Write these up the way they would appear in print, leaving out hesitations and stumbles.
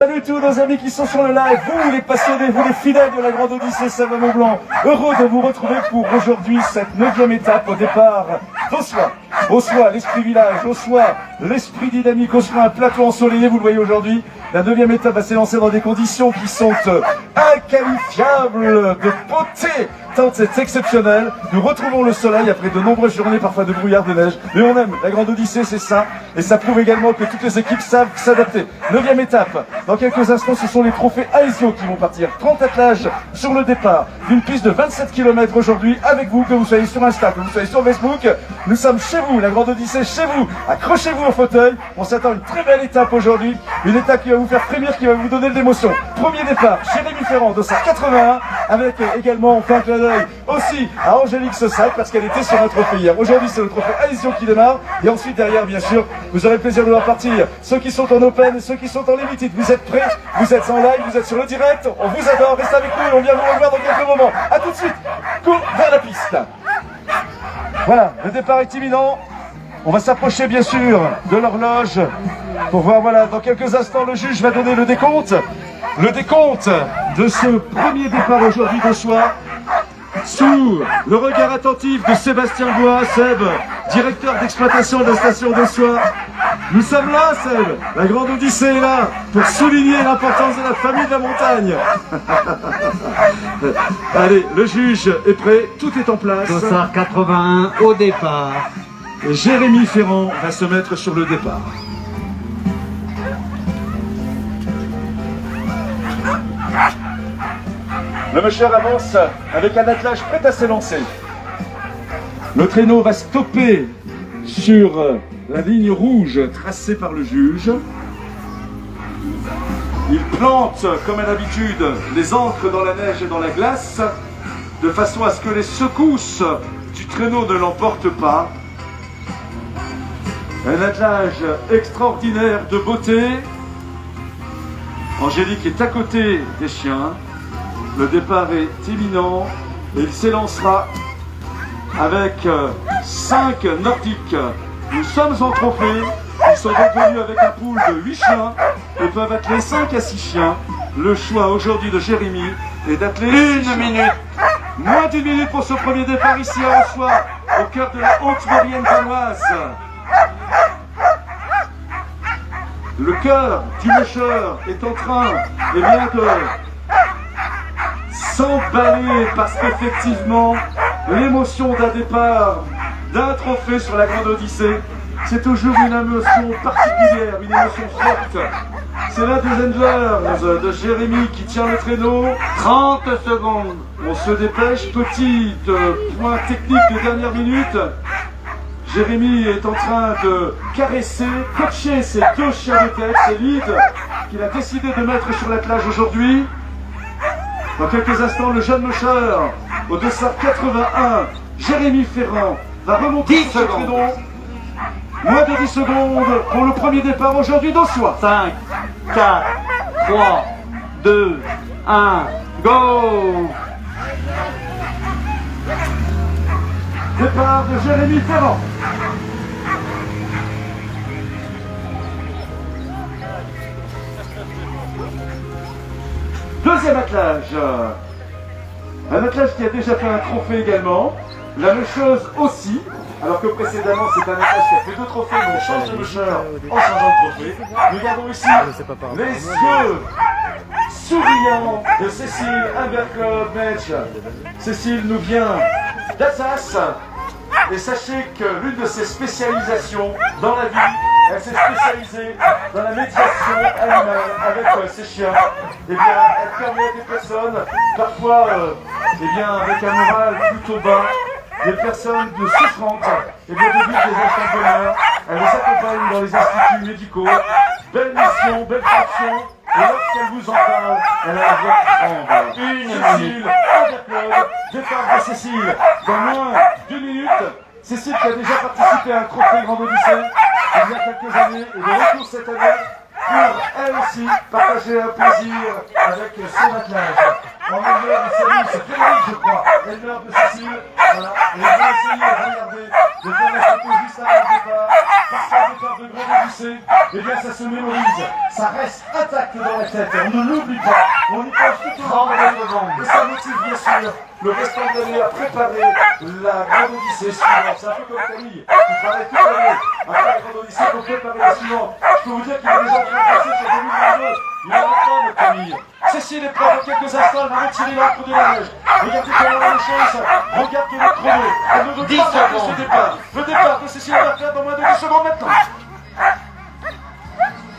Salut tous nos amis qui sont sur le live, vous les passionnés, vous les fidèles de la Grande Odyssée Sèvres-Mont-Blanc, heureux de vous retrouver pour aujourd'hui cette 9e étape au départ d'Ossois. Ossois, l'esprit village, Ossois, l'esprit dynamique, Ossois, un plateau ensoleillé, vous le voyez aujourd'hui. La 9e étape va s'élancer dans des conditions qui sont inqualifiables de beauté, tant c'est exceptionnel. Nous retrouvons le soleil après de nombreuses journées, parfois de brouillard, de neige. Mais on aime, la Grande Odyssée, c'est ça. Et ça prouve également que toutes les équipes savent s'adapter. 9e étape. Dans quelques instants, ce sont les trophées Aesio qui vont partir. 30 attelages sur le départ d'une piste de 27 km aujourd'hui avec vous, que vous soyez sur Insta, que vous soyez sur Facebook. Nous sommes chez vous, la Grande Odyssée chez vous. Accrochez-vous au fauteuil. On s'attend à une très belle étape aujourd'hui. Une étape qui va vous faire frémir, qui va vous donner de l'émotion. Premier départ, Jérémy Ferrand, 281, avec également, enfin, clin d'œil aussi à Angélique Sossac, parce qu'elle était sur un trophée hier. Aujourd'hui, c'est le trophée Aesio qui démarre. Et ensuite, derrière, bien sûr, vous aurez le plaisir de voir partir ceux qui sont en open et ceux qui sont en limited. Vous êtes prêts? Vous êtes en live? Vous êtes sur le direct? On vous adore. Restez avec nous et on vient vous revoir dans quelques moments. A tout de suite. Cours vers la piste. Voilà, le départ est imminent. On va s'approcher bien sûr de l'horloge pour voir, voilà, dans quelques instants, le juge va donner le décompte. Le décompte de ce premier départ aujourd'hui d'Ossois, sous le regard attentif de Sébastien Bois, Seb, directeur d'exploitation de la station d'Ossois. Nous sommes là, Seb, la Grande Odyssée est là, pour souligner l'importance de la famille de la montagne. Allez, le juge est prêt, tout est en place. Dossard 81 au départ. Et Jérémy Ferrand va se mettre sur le départ. Le monsieur avance avec un attelage prêt à s'élancer. Le traîneau va stopper sur la ligne rouge tracée par le juge. Il plante, comme à l'habitude, les ancres dans la neige et dans la glace, de façon à ce que les secousses du traîneau ne l'emportent pas. Un attelage extraordinaire de beauté. Angélique est à côté des chiens. Le départ est imminent et il s'élancera avec 5 nordiques. Nous sommes en trophée. Ils sont donc venus avec un pool de 8 chiens et peuvent atteler 5 à 6 chiens. Le choix aujourd'hui de Jérémy est d'atteler 1 minute. Moins d'1 minute pour ce premier départ ici à Ossois, au cœur de la Haute-Maurienne danoise. Le cœur du mûcheur est en train de s'emballer parce qu'effectivement, l'émotion d'un départ, d'un trophée sur la Grande Odyssée, c'est toujours une émotion particulière, une émotion forte. C'est là des handlers de Jérémy qui tient le traîneau. 30 secondes. On se dépêche, petit point technique de dernière minute. Jérémy est en train de caresser, coacher ses 2 chiens de tête, ses leads, qu'il a décidé de mettre sur l'attelage aujourd'hui. Dans quelques instants, le jeune mûcheur, au Dossard 81, Jérémy Ferrand, va remonter 10 sur ce secondes. traîneau. Moins de 10 secondes pour le premier départ aujourd'hui d'Ossois. 5, 4, 3, 2, 1, go! Départ de Jérémy Ferrand. Deuxième attelage. Un attelage qui a déjà fait un trophée également. La mûcheuse aussi. Alors que précédemment, c'est un attelage qui a fait 2 trophées, mais on change de mûcheur en changeant de trophée. Nous regardons ici les yeux souriants de Cécile Humberclub-Metsch. Cécile nous vient d'Alsace. Et sachez que l'une de ses spécialisations dans la vie, elle s'est spécialisée dans la médiation animale avec ses chiens. Eh bien, elle permet à des personnes, parfois eh bien, avec un moral plutôt bas, des personnes de souffrantes, eh bien, de vivre des instants de bonheur. Elle les accompagne dans les instituts médicaux. Belle mission, belle fonction. Et lorsqu'elle vous en parle, elle a la voix qui tremble. Cécile, Humberclub, départ de Cécile. Dans moins d'1 minute, Cécile qui a déjà participé à un trophée Grande Odyssée il y a quelques années et de retour cette année pour elle aussi partager un plaisir avec son attelage. En éleveur, il s'agit, c'est Frédéric, je crois. Éleveur de Cécile. Voilà. Et je vais essayer, regardez, de faire la photo juste avant le départ. Parce qu'un départ de Grand Odyssée, eh bien, ça se mémorise. Ça reste intact dans la tête. On ne l'oublie pas. On y pense tout au long de la seconde. Et ça motive, bien sûr, le restant de l'année à préparer la Grande Odyssée suivante. C'est un peu comme Camille, qui travaille toute l'année. Après la Grande Odyssée, pour préparer la suivante. Je peux vous dire qu'il est déjà en train de passer sur 2022. Il a un temps, notre Camille. Cécile est prête dans quelques instants, elle va retirer l'encre de la neige. Regardez comment elle a les choses. Regarde le chrono. Elle ne veut pas rater ce départ. Le départ de Cécile va faire dans moins de 10 secondes maintenant.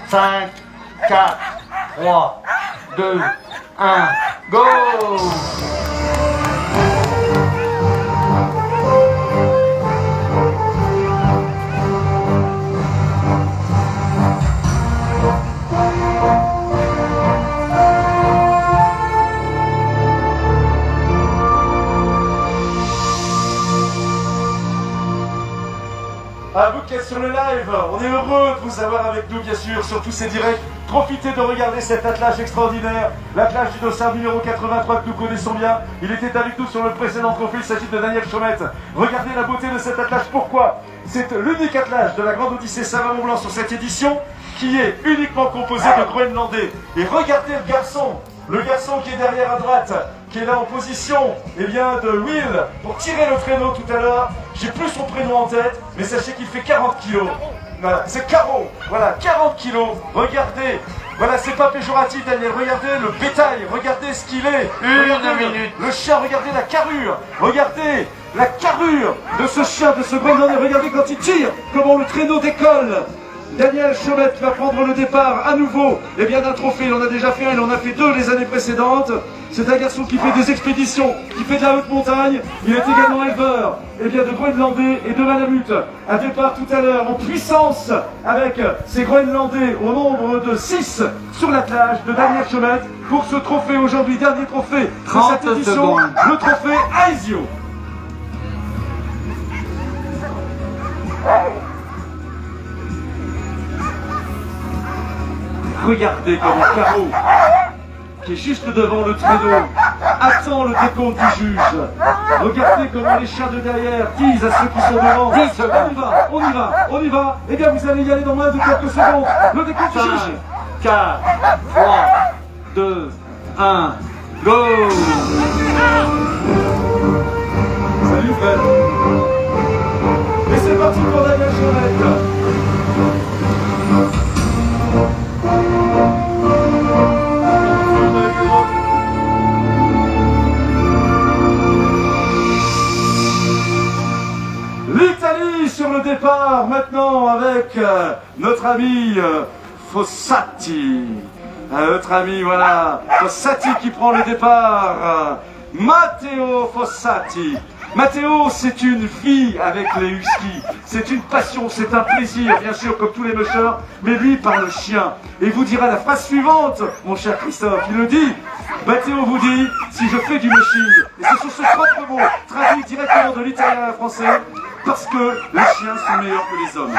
5, 4, 3, 2, 1, go! À vous qui êtes sur le live, on est heureux de vous avoir avec nous, bien sûr, sur tous ces directs. Profitez de regarder cet attelage extraordinaire, l'attelage du dossard numéro 83 que nous connaissons bien. Il était avec nous sur le précédent trophée, il s'agit de Daniel Chaumette. Regardez la beauté de cet attelage, pourquoi? C'est l'unique attelage de la Grande Odyssée Saint-Mont-Blanc sur cette édition qui est uniquement composé de Groenlandais. Et regardez le garçon qui est derrière à droite, qui est là en position de Will pour tirer le traîneau tout à l'heure. J'ai plus son prénom en tête, mais sachez qu'il fait 40 kilos. Voilà, c'est Caro, voilà, 40 kilos. Regardez, voilà, c'est pas péjoratif, Daniel. Regardez le bétail, regardez ce qu'il est. Regardez minute. le chien, regardez la carrure. Regardez la carrure de ce chien, de ce Groenlandais. Regardez quand il tire, comment le traîneau décolle. Daniel Chaumette va prendre le départ à nouveau d'un trophée. Il en a déjà fait un, il en a fait deux les années précédentes. C'est un garçon qui fait des expéditions, qui fait de la haute montagne. Il est également éleveur de Groenlandais et de Malamute. Un départ tout à l'heure en puissance avec ces Groenlandais au nombre de 6 sur l'attelage de Daniel Chaumette pour ce trophée aujourd'hui, dernier trophée de 30 cette édition, secondes. le trophée Aesio. Regardez comment Caro, qui est juste devant le traîneau, attend le décompte du juge. Regardez comment les chiens de derrière disent à ceux qui sont devant. 10 secondes. On y va. Eh bien, vous allez y aller dans moins de quelques secondes. Le décompte du 5, juge. 4, 3, 2, 1, go! Salut Fred. Et c'est parti pour Daniel Chaumette. L'Italie sur le départ maintenant avec notre ami Fossati. Notre ami, voilà, Fossati qui prend le départ. Matteo Fossati. Matteo, c'est une vie avec les huskies. C'est une passion, c'est un plaisir, bien sûr, comme tous les mushers, mais lui par le chien. Et il vous dira la phrase suivante, mon cher Christophe. Il le dit. Matteo vous dit, si je fais du mushing, et ce sont ses propres mots, traduits directement de l'italien à français, parce que les chiens sont meilleurs que les hommes.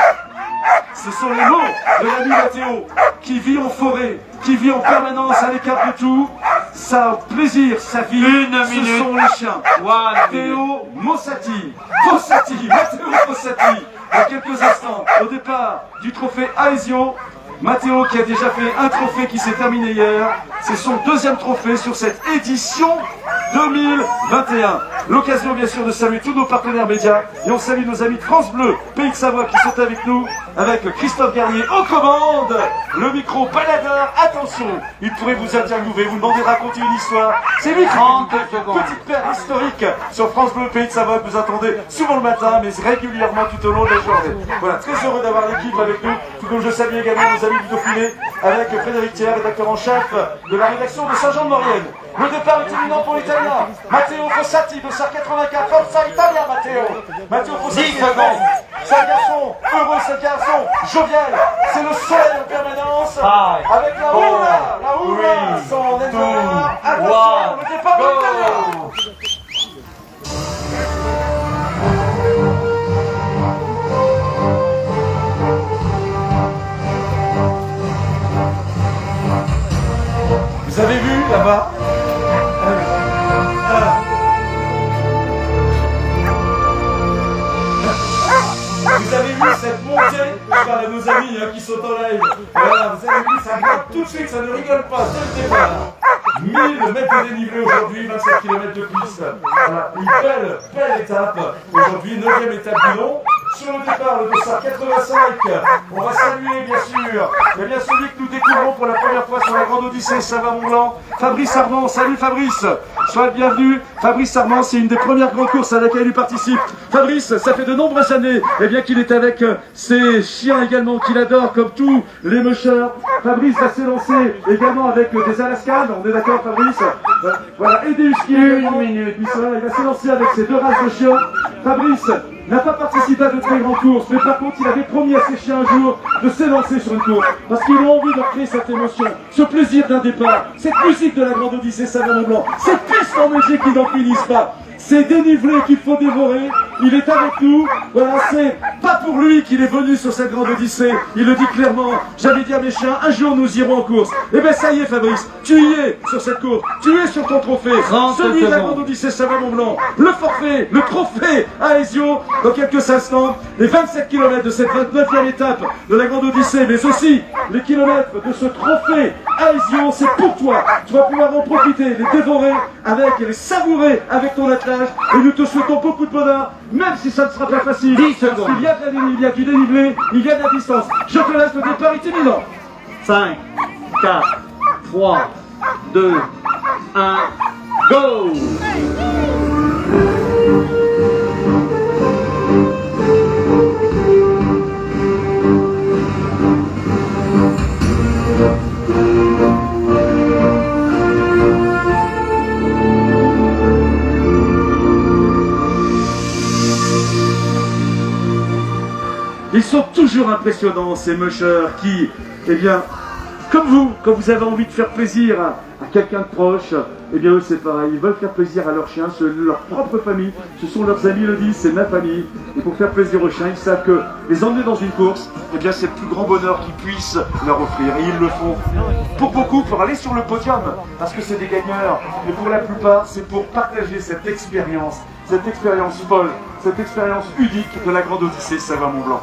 Ce sont les mots de l'ami Matteo, qui vit en forêt, qui vit en permanence à l'écart de tout. Sa plaisir, sa vie, ce sont les chiens. Matteo Fossati, Matteo Fossati. Dans quelques instants, au départ du trophée Aesio, Matteo qui a déjà fait un trophée qui s'est terminé hier. C'est son deuxième trophée sur cette édition 2021. L'occasion bien sûr de saluer tous nos partenaires médias. Et on salue nos amis de France Bleu, Pays de Savoie qui sont avec nous. Avec Christophe Garnier aux commandes. Le micro baladeur, attention, il pourrait vous interviewer, vous demander de raconter une histoire. C'est lui qui fait une petite paire historique sur France Bleu, Pays de Savoie que vous attendez souvent le matin, mais régulièrement tout au long de la journée. Voilà, très heureux d'avoir l'équipe avec nous. Tout comme je salue également nos amis du Dauphiné avec Frédéric Thiers, rédacteur en chef de la rédaction de Saint-Jean-de-Maurienne. Le départ est imminent pour l'Italien. Matteo Fossati, de 84, Forza Italia, Matteo Fossati. 10 secondes. C'est un garçon heureux, c'est un garçon jovial. C'est le soleil en permanence. Avec la hurla, son éleveur. Attention, le départ de l'Italien. Vous avez vu là-bas à nos amis qui sont en live. Voilà, vous avez vu, ça grimpe tout de suite, ça ne rigole pas, c'est le départ. 1000 mètres de dénivelé aujourd'hui, 27 km de piste. Voilà, une belle étape. Aujourd'hui, 9e étape du long. Sur le départ, le dossard 85, on va saluer bien sûr, et bien celui que nous découvrons pour la première fois sur la Grande Odyssée, Savart-Mont-Blanc, Fabrice Armand. Salut Fabrice, sois le bienvenu. Fabrice Armand, c'est une des premières grandes courses à laquelle il participe. Fabrice, ça fait de nombreuses années qu'il est avec ses chiens également, qu'il adore comme tous les mushers. Fabrice va s'élancer également avec des Alaskans, on est d'accord Fabrice? Voilà, et des Huskies. Une minute. Il va s'élancer avec ses 2 races de chiens. Fabrice n'a pas participé à de très grandes courses, mais par contre il avait promis à ses chiens un jour de s'élancer sur une course, parce qu'il a envie de créer cette émotion, ce plaisir d'un départ, cette musique de la Grande Odyssée Savart-Mont-Blanc, cette piste enneigée qui n'en finissent pas, ces dénivelés qu'il faut dévorer. Il est avec nous, voilà, c'est pas pour lui qu'il est venu sur cette Grande Odyssée, il le dit clairement. J'avais dit à mes chiens, un jour nous irons en course. Et ben ça y est Fabrice, tu y es sur cette course, tu es sur ton trophée, celui de la Grande Odyssée Savart-Mont-Blanc, le forfait, le trophée à Aesio, dans quelques instants, les 27 km de cette 29e étape de la Grande Odyssée, mais aussi les kilomètres de ce trophée à Aesio, c'est pour toi. Tu vas pouvoir en profiter, les dévorer avec et les savourer avec ton attelage, et nous te souhaitons beaucoup de bonheur, même si ça ne sera pas facile. 10 secondes. Il y a du dénivelé, il y a de la distance. Je te laisse, le départ est imminent. 5, 4, 3, 2, 1, go! Ils sont toujours impressionnants, ces mushers qui, eh bien, comme vous, quand vous avez envie de faire plaisir à quelqu'un de proche, eh bien eux c'est pareil, ils veulent faire plaisir à leurs chiens, c'est leur propre famille, ce sont leurs amis, le disent, c'est ma famille. Et pour faire plaisir aux chiens, ils savent que les emmener dans une course, eh bien c'est le plus grand bonheur qu'ils puissent leur offrir. Et ils le font pour beaucoup, pour aller sur le podium, parce que c'est des gagneurs. Mais pour la plupart, c'est pour partager cette expérience folle, cette expérience unique de la Grande Odyssée Savart-Mont-Blanc.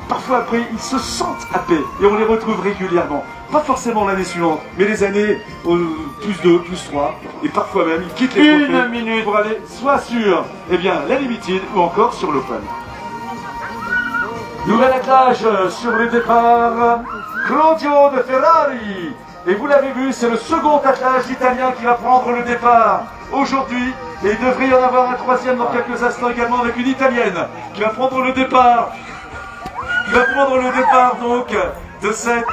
Parfois après, ils se sentent happés et on les retrouve régulièrement. Pas forcément l'année suivante, mais les années plus 2, plus 3. Et parfois même, ils quittent les trophées minute pour aller soit sur la Limited ou encore sur l'Open. Nouvel attelage sur le départ, Claudio De Ferrari. Et vous l'avez vu, c'est le second attelage italien qui va prendre le départ aujourd'hui. Et il devrait y en avoir un troisième dans quelques instants également avec une italienne qui va prendre le départ. Donc de cette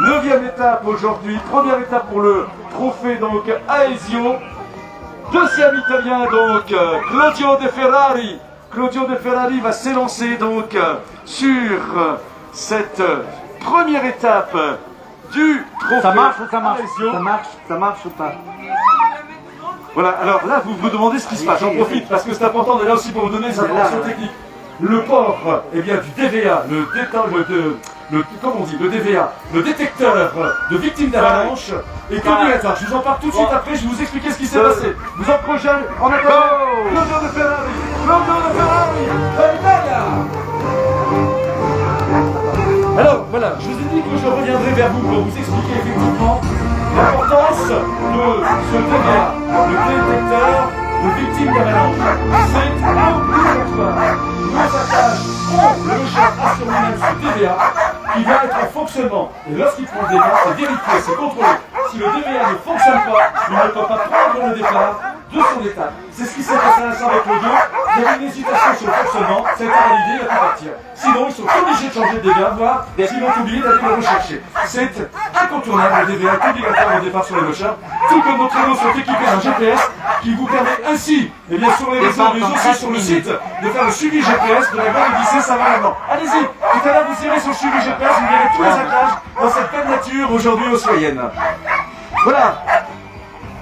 9e étape aujourd'hui. Première étape pour le trophée donc Aesio. Deuxième italien donc Claudio De Ferrari. Claudio De Ferrari va s'élancer donc sur cette première étape du trophée. Ça marche ou ça marche? Aesio. Ça marche ou pas? Voilà, alors là vous vous demandez ce qui se passe, j'en profite parce que c'est important de là aussi pour vous donner des informations techniques. Le port du DVA, le DVA, le détecteur de victimes d'avalanche est tenu à ça. Je vous en parle tout de suite après, je vais vous expliquer ce qui s'est passé. Vous en projet, en attendant, Claudio De Ferrari, Alors voilà, je vous ai dit que je reviendrai vers vous pour vous expliquer effectivement l'importance de ce DVA, le détecteur de victimes d'avalanche. C'est obligatoire. Nos attaches ont le chat à sur lui-même ce DVA qui va être en fonctionnement. Et lorsqu'il prend le départ, c'est vérifier, c'est contrôler. Si le DVA ne fonctionne pas, il ne peut pas prendre le départ de son étape. C'est ce qui s'est passé à l'instant avec l'audio. Il y avait une hésitation sur le fonctionnement, ça a été validé, il a pu partir. Sinon, ils sont obligés de changer de DVA, voire s'ils l'ont oublié, d'aller le rechercher. C'est incontournable, le DVA est obligatoire au départ sur les mocheurs. Tout comme nos traîneaux sont équipés d'un GPS qui vous permet ainsi, et bien sur les réseaux, mais aussi sur le site, de faire le suivi GPS de la Grande Odyssée Savart-Mont-Blanc. Allez-y, tout à l'heure vous irez sur le suivi GPS, vous verrez tous les attaches dans cette belle nature aujourd'hui osloyenne. Voilà.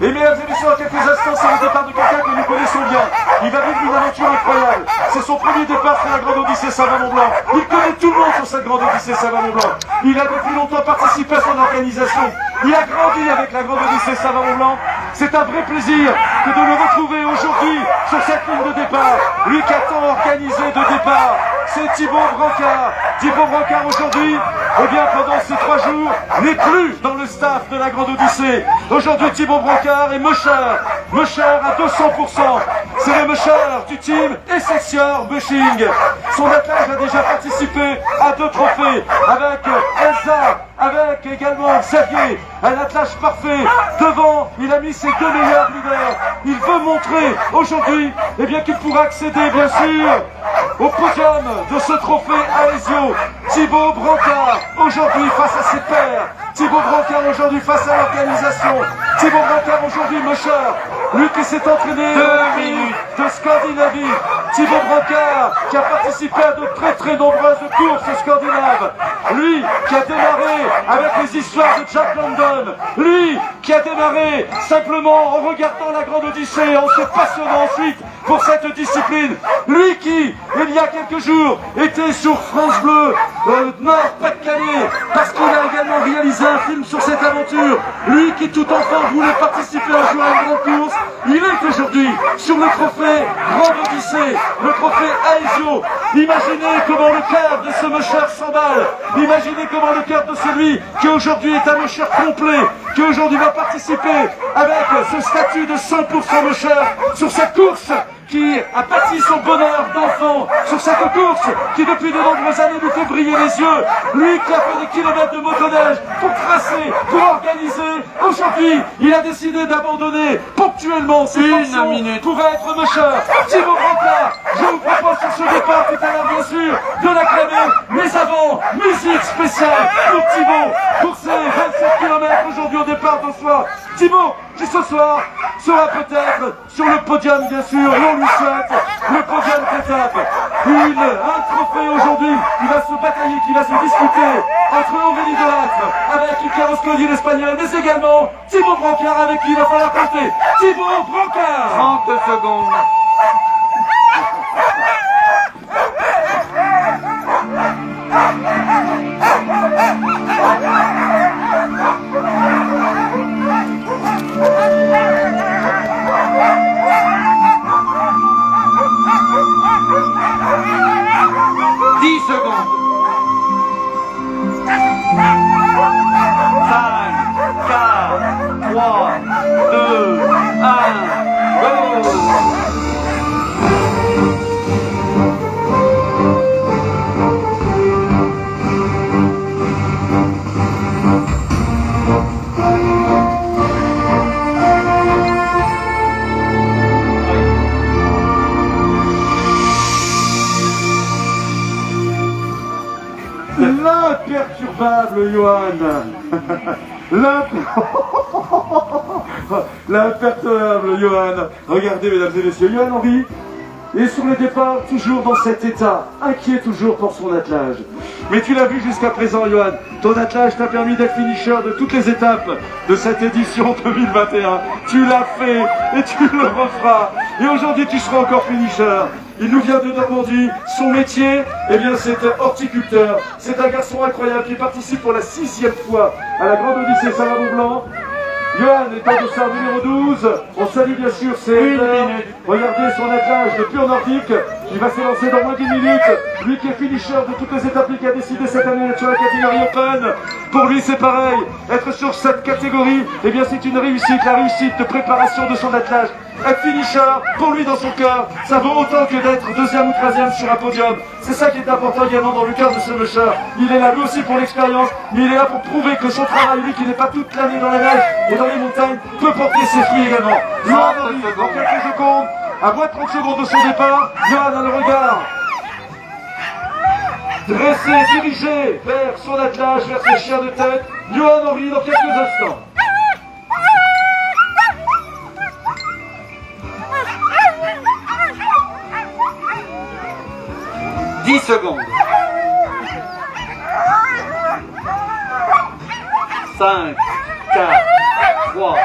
Et mesdames et messieurs, dans quelques instants, c'est le départ de quelqu'un que nous connaissons bien. Il va vivre une aventure incroyable. C'est son premier départ sur la Grande Odyssée Savart-Mont-Blanc. Il connaît tout le monde sur cette Grande Odyssée Savart-Mont-Blanc. Il a depuis longtemps participé à son organisation. Il a grandi avec la Grande Odyssée Savart-Mont-Blanc. C'est un vrai plaisir que de le retrouver aujourd'hui sur cette ligne de départ. Lui qui a tant organisé de départ, c'est Thibaut Brancard. Thibaut Brancard aujourd'hui, eh bien pendant ces 3 jours, n'est plus dans le staff de la Grande Odyssée. Aujourd'hui Thibaut Brancard est musher à 200%. C'est le musher du team Excelsior Bushing. Son attelage a déjà participé à 2 trophées avec Elsa, avec également Xavier, un attelage parfait. Devant, il a mis ses 2 meilleurs leaders. Il veut montrer aujourd'hui eh bien qu'il pourra accéder bien sûr au podium de ce trophée Alesio. Thibaut Brancard aujourd'hui face à ses pairs. Thibaut Brancard aujourd'hui face à l'organisation. Thibaut Brancard aujourd'hui musher. Lui qui s'est entraîné 2 minutes de Scandinavie. Thibaut Brancard qui a participé à de très nombreuses courses scandinaves. Lui qui a démarré avec les histoires de Jack London. Lui qui a démarré simplement en regardant la Grande Odyssée, en se passionnant ensuite pour cette discipline. Lui qui, il y a quelques jours, était sur France Bleu, Nord-Pas-de-Calais, parce qu'il a également réalisé un film sur cette aventure. Lui qui tout enfant voulait participer un jour à une grande course, il est aujourd'hui sur le trophée Grande Odyssée, le trophée Aesio. Imaginez comment le cœur de ce musher s'emballe. Imaginez comment le cœur de celui qui aujourd'hui est un musher complet, qui aujourd'hui va participer avec ce statut de 100% musher sur cette course qui a bâti son bonheur d'enfant, sur cette course qui depuis de nombreuses années lui fait briller les yeux. Lui qui a fait des kilomètres de motoneige pour tracer, pour organiser. Aujourd'hui, il a décidé d'abandonner ponctuellement ses fonctions pour être musher. Thibaut Brancard, je vous propose sur ce départ tout à l'heure bien sûr de l'acclamer, mais avant, musique spéciale pour Thibaut, pour ses 27 km aujourd'hui au départ de soir. Thibaut, qui ce soir sera peut-être sur le podium bien sûr, et on lui souhaite le podium d'étape. Un trophée aujourd'hui qui va se batailler, qui va se disputer entre Aurélie Delattre avec Carlos Cody l'Espagnol, mais également Thibaut Brancard avec qui il va falloir compter. Thibaut Brancard 30 secondes. L'imperturbable Johan. L'imperturbable Johan. Regardez mesdames et messieurs, Johan Henry est sur le départ toujours dans cet état, inquiet toujours pour son attelage. Mais tu l'as vu jusqu'à présent Johan, ton attelage t'a permis d'être finisher de toutes les étapes de cette édition 2021. Tu l'as fait et tu le referas. Et aujourd'hui tu seras encore finisher. Il nous vient de Normandie, son métier, eh bien c'est horticulteur. C'est un garçon incroyable qui participe pour la 6e fois à la Grande Odyssée Saint-Blanc. Johan est en dossard numéro 12. On salue bien sûr ses leaders. Regardez son attelage de pur nordique. Il va s'élancer dans moins d'1 minute. Lui qui est finisher de toutes les étapes, qui a décidé cette année d'être sur la catégorie Open. Pour lui c'est pareil. Être sur cette catégorie, eh bien c'est une réussite. La réussite de préparation de son attelage. Être finisher, pour lui dans son cœur, ça vaut autant que d'être 2e ou 3e sur un podium. C'est ça qui est important également dans le cœur de ce musher. Il est là lui aussi pour l'expérience, mais il est là pour prouver que son travail, lui qui n'est pas toute l'année dans la neige et dans les montagnes, peut porter ses fruits également. Johan Henry, dans quelques secondes, à moins de 30 secondes de son départ, Johan a le regard dressé, dirigé vers son attelage, vers ses chiens de tête. Johan Henry dans quelques instants. 10 secondes. 5, 4, 3,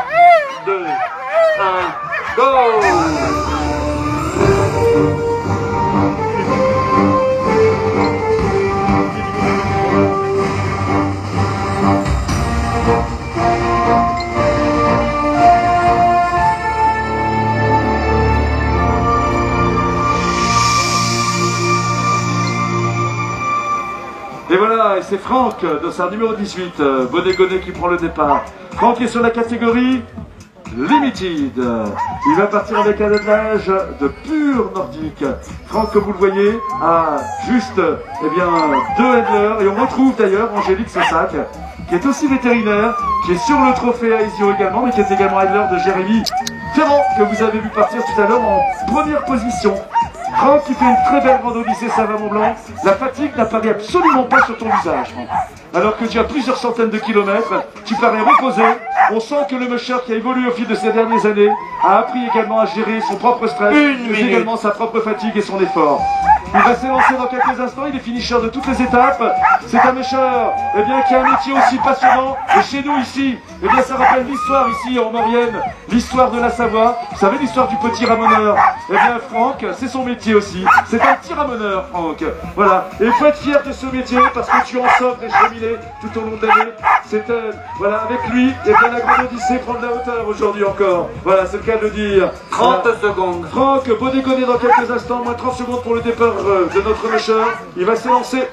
2, 1, go! c'est Franck, dossard numéro 18, Bonnet-Gonnet qui prend le départ. Franck est sur la catégorie Limited. Il va partir avec un attelage de pur nordique. Franck, comme vous le voyez, a juste eh bien, 2 handlers. Et on retrouve d'ailleurs Angélique Sessac, qui est aussi vétérinaire, qui est sur le trophée à Isio également, mais qui est également handler de Jérémy Ferrand, que vous avez vu partir tout à l'heure en première position. Franck qui fait une très belle rando lycée Savamont-Blanc. La fatigue n'apparaît absolument pas sur ton visage, Franck. Alors que tu as plusieurs centaines de kilomètres, tu parais reposé. On sent que le musher qui a évolué au fil de ces dernières années a appris également à gérer son propre stress, mais également sa propre fatigue et son effort. Il va s'élancer dans quelques instants, il est finisher de toutes les étapes. C'est un musher eh bien, qui a un métier aussi passionnant. Et chez nous ici, eh bien, ça rappelle l'histoire ici en Maurienne, l'histoire de la Savoie. Vous savez l'histoire du petit ramoneur. Eh bien Franck, c'est son métier aussi. C'est un petit ramoneur, Franck. Voilà. Et il faut être fier de ce métier parce que tu en sors des cheminées tout au long de l'année. C'est voilà, avec lui, eh bien, la grande Odyssée prend de la hauteur aujourd'hui encore. Voilà, c'est le cas de le dire. 30 Voilà. secondes. Franck, Bonnet-Gonnet dans quelques instants, moins 30 secondes pour le départ de notre musher. Il va s'élancer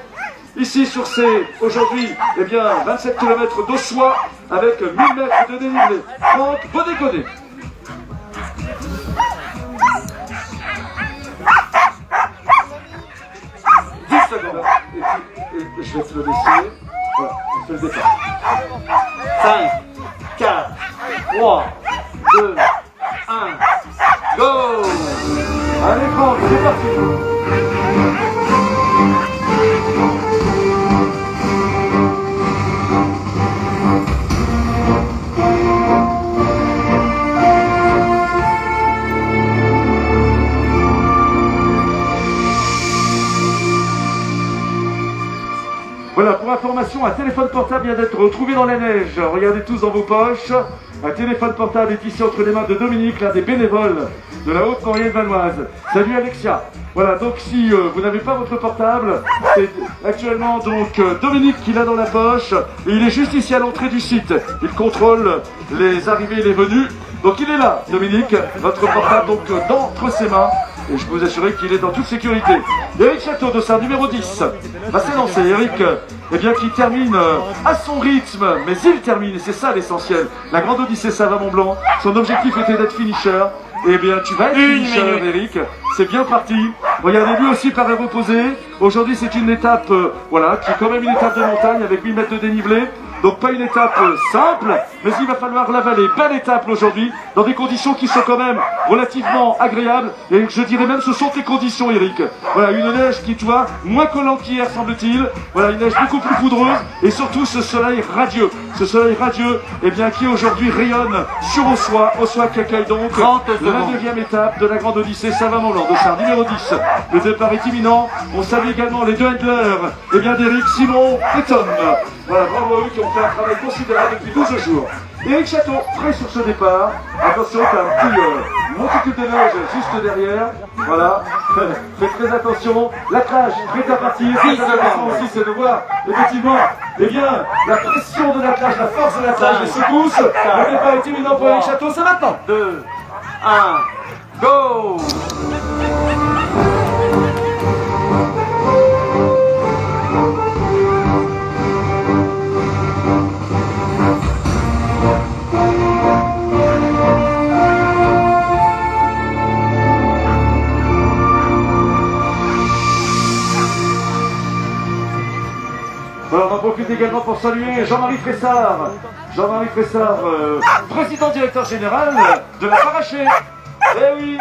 ici sur ces, aujourd'hui, eh bien, 27 km d'Ossois avec 1000 mètres de dénivelé. Franck, Bonnet-Gonnet. Et je vais te le laisser. Voilà, on fait le départ. 5, 4, 3, 2, 1, go! Allez Franck, c'est parti. Voilà, pour information, un téléphone portable vient d'être retrouvé dans la neige. Regardez tous dans vos poches. Un téléphone portable est ici entre les mains de Dominique, l'un des bénévoles de la Haute-Maurienne vanoise. Salut Alexia. Voilà, donc si vous n'avez pas votre portable, c'est actuellement donc Dominique qui l'a dans la poche. Et il est juste ici à l'entrée du site. Il contrôle les arrivées et les venues. Donc il est là, Dominique, votre portable donc d'entre ses mains. Et je peux vous assurer qu'il est dans toute sécurité. Eric Château, dossard numéro 10, va s'élancer. Eric, eh bien, qui termine à son rythme, mais il termine, et c'est ça l'essentiel. La grande Odyssée Savamont-Blanc, son objectif était d'être finisher. Eh bien, tu vas être finisher, Eric. C'est bien parti. Regardez, lui aussi paraît reposé. Aujourd'hui, c'est une étape, voilà, qui est quand même une étape de montagne avec 1000 mètres de dénivelé. Donc pas une étape simple, mais il va falloir l'avaler. Belle étape aujourd'hui, dans des conditions qui sont quand même relativement agréables. Et je dirais même ce sont tes conditions, Eric. Voilà, une neige qui, tu vois, moins collante qu'hier, semble-t-il. Voilà, une neige beaucoup plus poudreuse. Et surtout ce soleil radieux. Ce soleil radieux, eh bien, qui aujourd'hui rayonne sur Ossois. Ossois qui accueille donc la 9e étape de la grande Odyssée Savamont-Blanc. Dossard numéro 10. Le départ est imminent. On salue également les deux handlers, eh bien, d'Eric, Simon et Tom. Voilà, bravo à eux qui ont fait un travail considérable depuis 12 jours. Eric Château, prêt sur ce départ. Attention, t'as un petit monticule de neige juste derrière. Voilà, faites très attention. L'attelage, prêt à partir. Ce qui est intéressant aussi, c'est de voir, effectivement, eh bien, la pression de l'attelage, la force de l'attelage, les secousses. Le départ est imminent pour Eric Château, c'est maintenant. 2, 1, go! Alors on en profite également pour saluer Jean-Marie Fressard. Jean-Marie Fressard, président directeur général de la Paraché. Eh oui.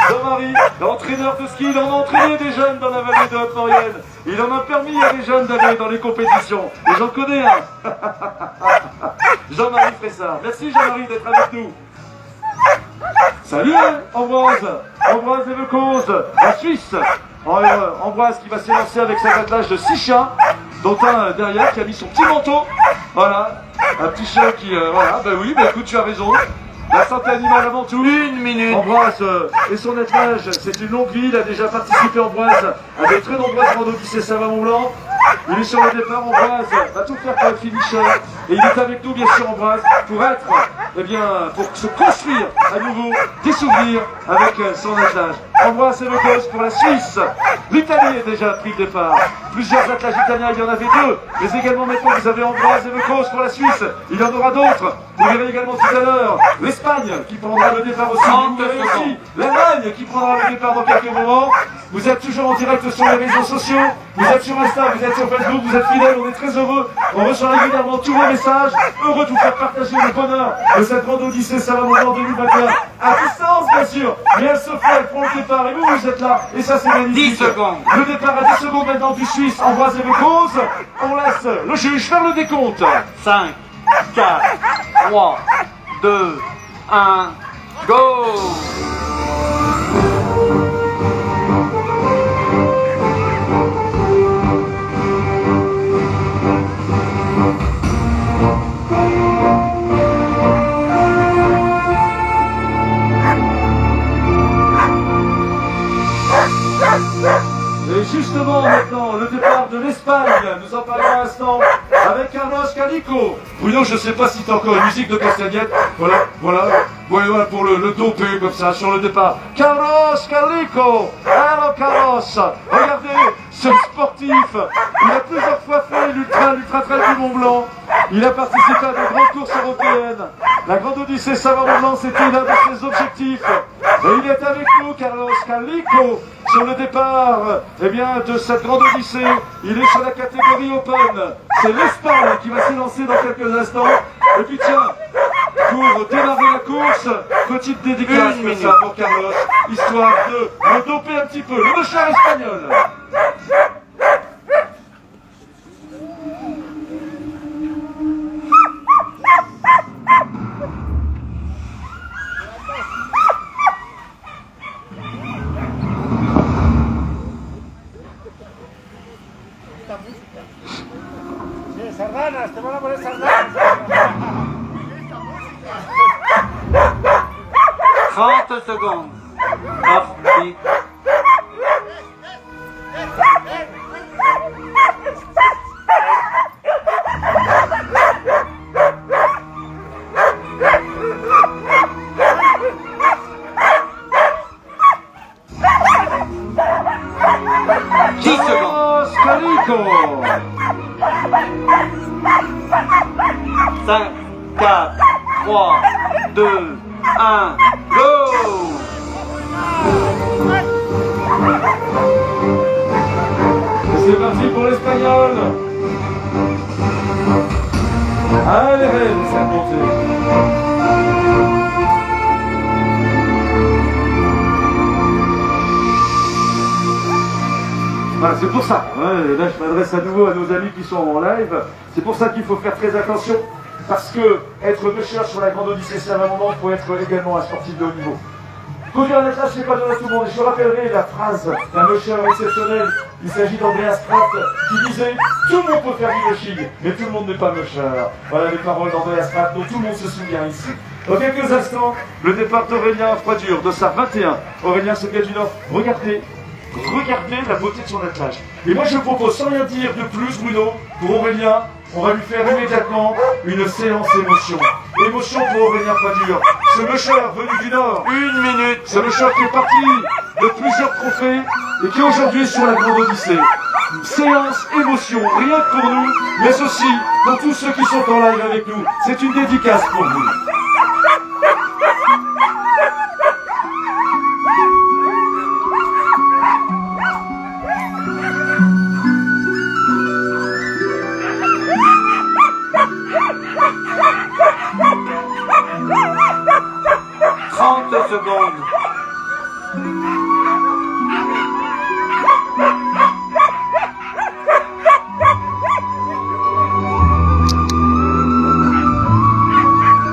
Jean-Marie, entraîneur de ski, il en a entraîné des jeunes dans la vallée de Haute-Maurienne. Il en a permis à des jeunes d'aller dans les compétitions. Et j'en connais un. Jean-Marie Fressard. Merci Jean-Marie d'être avec nous. Salut Ambroise. Ambroise et Vecose, la Suisse. Ambroise qui va s'élancer avec sa attelage de 6 chiens, dont un derrière qui a mis son petit manteau. Voilà, un petit chien qui, voilà, bah oui, bah écoute, tu as raison. La santé animale avant tout. 1 minute. Ambroise et son attelage, c'est une longue vie. Il a déjà participé, Ambroise, à de très nombreuses grandes Odyssées Savamont-Blanc. Il est sur le départ, Ambroise va tout faire pour être finisher. Et il est avec nous, bien sûr, Ambroise, pour être eh bien, pour se construire à nouveau des souvenirs avec son attelage. Ambroise Evekos pour la Suisse. L'Italie est déjà pris le départ. Plusieurs attelages italiens, il y en avait deux. Mais également maintenant vous avez Ambroise Evekos pour la Suisse. Il y en aura d'autres. Vous verrez également tout à l'heure l'Espagne qui prendra le départ aussi. Vous verrez aussi l'Allemagne qui prendra le départ dans quelques moments. Vous êtes toujours en direct sur les réseaux sociaux. Vous êtes sur Insta, vous êtes sur Facebook, vous êtes fidèles, on est très heureux. On reçoit régulièrement tous vos messages. Heureux de vous faire partager le bonheur de cette grande Odyssée Salvamourant 2021. À distance, bien sûr. Mais elle se fait, elle prend le départ. Et vous, vous êtes là. Et ça, c'est magnifique. 10 secondes. Le départ à 10 secondes maintenant du Suisse. Ambroise Evekos. On laisse le juge faire le décompte. 5, 4, 3, 2, 1, go! Et justement maintenant, le départ de l'Espagne, nous en parlons un instant avec Carlos Calico. Bruno, je ne sais pas si tu as encore une musique de Castagnette. Voilà, pour le doper comme ça sur le départ. Carlos Calico. Alors Carlos, regardez, ce sportif, il a plusieurs fois fait l'ultra trail du Mont Blanc. Il a participé à de grandes courses européennes. La Grande Odyssée Savant-Mont-Blanc, c'était l'un de ses objectifs. Et il est avec nous, Carlos Calico, sur le départ de cette Grande Odyssée. Il est sur la catégorie Open. C'est l'Espagne qui va s'élancer dans quelques instants. Et puis tiens, pour démarrer la course, petite dédicace comme ça pour Carlos, histoire de le doper un petit peu. Le char espagnol. Sardanas, te van a poner sardanas. 30 secondes. Parti. Carlos Calico. 5, 4, 3, 2, 1, go! C'est parti pour l'Espagnol. Allez, ça monte. Voilà, c'est pour ça. Ouais, là, je m'adresse à nouveau à nos amis qui sont en live. C'est pour ça qu'il faut faire très attention. Parce que être pêcheur sur la Grande Odyssée, c'est un moment pour être également un sportif de haut niveau. Conduire un attelage, c'est pas donné à tout le monde. Et je rappellerai la phrase d'un pêcheur exceptionnel. Il s'agit d'Andreas Pratt qui disait « Tout le monde peut faire du moshing, mais tout le monde n'est pas pêcheur ». Voilà les paroles d'Andreas Pratt dont tout le monde se souvient ici. Dans quelques instants, le départ d'Aurélien Froidure de sa 21. Aurélien Soga du Nord. Regardez la beauté de son attelage. Et moi je vous propose, sans rien dire de plus, Bruno, pour Aurélien, on va lui faire immédiatement une séance émotion. Émotion pour Aurélien Froidure. Ce mûcheur venu du Nord. 1 minute. Ce mûcheur qui est parti de plusieurs trophées et qui aujourd'hui est sur la Grande Odyssée. Une séance émotion, rien que pour nous, mais aussi pour tous ceux qui sont en live avec nous. C'est une dédicace pour vous. Secondes.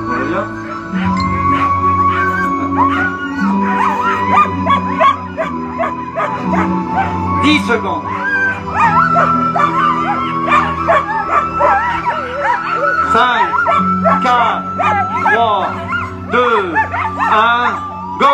Aurélien. 10 secondes. 5, 4, 3, 2, 1, go!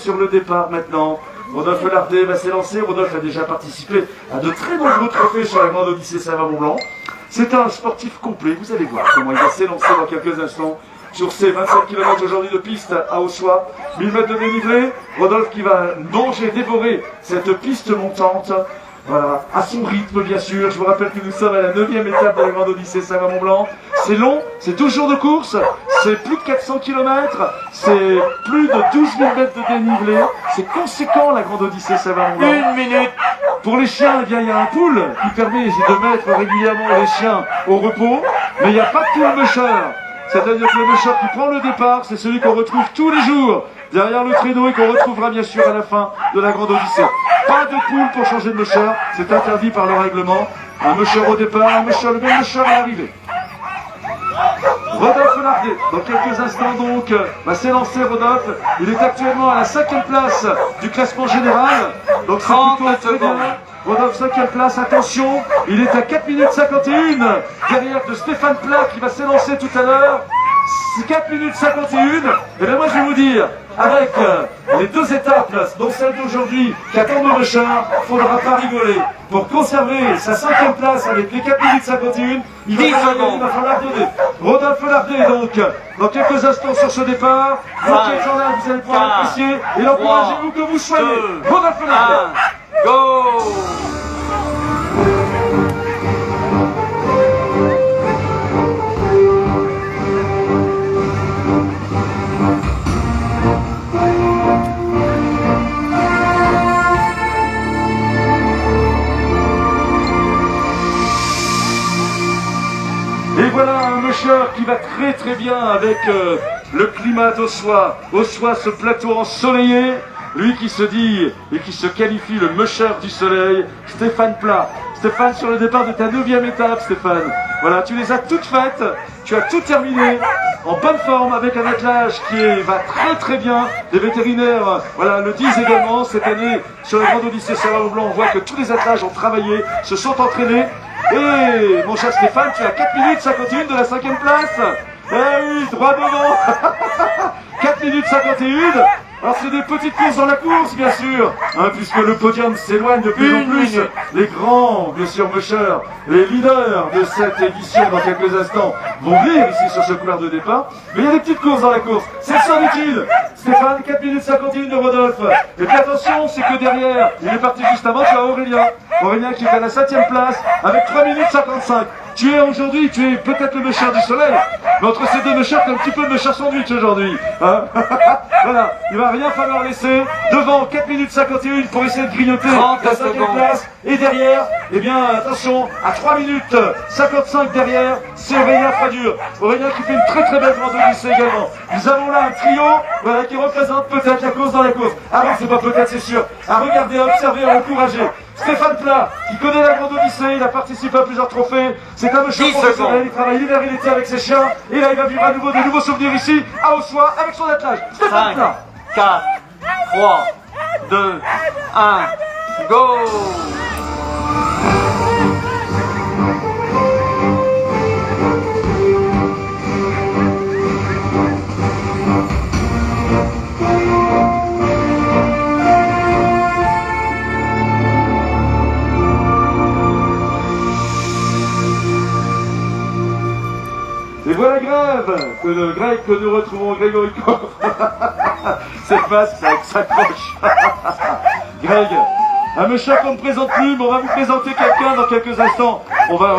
sur le départ maintenant. Rodolphe Lardet va s'élancer. Rodolphe a déjà participé à de très nombreux trophées sur la Grande Odyssée Savarin-Mont-Blanc. C'est un sportif complet, vous allez voir comment il va s'élancer dans quelques instants sur ces 27 km aujourd'hui de piste à Haussois. 1000 mètres de dénivelé, Rodolphe qui va manger, dévorer cette piste montante. Voilà, à son rythme bien sûr. Je vous rappelle que nous sommes à la 9e étape de la Grande Odyssée Savarin-Mont-Blanc. C'est long, c'est 12 jours de course, c'est plus de 400 km, c'est plus de 12 000 mètres de dénivelé. C'est conséquent la Grande Odyssée Savarin-Mont-Blanc. 1 minute. Pour les chiens, eh bien, il y a un pool qui permet de mettre régulièrement les chiens au repos, mais il n'y a pas de pool musher. C'est-à-dire que le musher qui prend le départ, c'est celui qu'on retrouve tous les jours derrière le traîneau et qu'on retrouvera bien sûr à la fin de la Grande Odyssée. Pas de pool pour changer de musher, c'est interdit par le règlement. Un musher au départ, un musher, le même musher à l'arrivée. Rodolphe Lardet, dans quelques instants donc, va s'élancer Rodolphe. Il est actuellement à la 5e place du classement général. Donc c'est plutôt très bien. Rodolphe 5e place, attention, il est à 4 minutes 51 derrière de Stéphane Plat qui va s'élancer tout à l'heure. 4 minutes 51, et bien moi je vais vous dire, avec les 2 étapes, dont celle d'aujourd'hui, qui attend le musher, il ne faudra pas rigoler. Pour conserver sa 5e place avec les 4 minutes 51, il va falloir donner. Rodolphe Lardet donc, dans quelques instants sur ce départ, dans quel journal vous allez pouvoir l'apprécier et l'encourager où que vous soyez. Rodolphe Lardet. Go! Et voilà un musher qui va très très bien avec le climat d'Haussois. Haussois, ce plateau ensoleillé. Lui qui se dit et qui se qualifie le musher du soleil, Stéphane Plat. Stéphane, sur le départ de ta 9e étape, Stéphane. Voilà, tu les as toutes faites, tu as tout terminé, en bonne forme, avec un attelage qui va très très bien. Les vétérinaires, voilà, le disent également, cette année, sur la Grande Odyssée Savarin-Mont-Blanc, on voit que tous les attelages ont travaillé, se sont entraînés. Et mon cher Stéphane, tu as 4 minutes 51 de la 5e place. Eh oui, droit devant. 4 minutes 51. Alors c'est des petites courses dans la course bien sûr, hein, puisque le podium s'éloigne de plus en plus. Les grands, bien sûr, mushers, les leaders de cette édition dans quelques instants vont venir ici sur ce couloir de départ. Mais il y a des petites courses dans la course, c'est sans utile. Stéphane, 4 minutes 51 de Rodolphe. Et puis attention, c'est que derrière, il est parti juste avant, tu as Aurélien. Aurélien qui est à la 7e place avec 3 minutes 55. Tu es aujourd'hui, tu es peut-être le musher du soleil, mais entre ces deux mushers, tu es un petit peu le musher sandwich aujourd'hui. Hein. Voilà, il va rien falloir laisser. Devant, 4 minutes 51 pour essayer de grignoter la 5e place. Et derrière, eh bien, attention, à 3 minutes 55 derrière, c'est Aurélien Fradure. Aurélien qui fait une très très belle Grande Odyssée également. Nous avons là un trio, voilà, qui représente peut-être la course dans la course. Ah non, c'est pas peut-être, c'est sûr. À regarder, à observer, à encourager. Stéphane Plat, qui connaît la Grande Odyssée, il a participé à plusieurs trophées. C'est un monsieur professionnel, il travaille l'hiver et l'été avec ses chiens. Et là, il va vivre à nouveau de nouveaux souvenirs ici, à Haussois, avec son attelage. Stéphane 5, Plat. 4, 3, 2, 1, go! Et voilà Greg que nous retrouvons, Grégory Coffre. Cette masque, ça s'accroche. Greg, un musher qu'on ne présente plus, mais on va vous présenter quelqu'un dans quelques instants. On va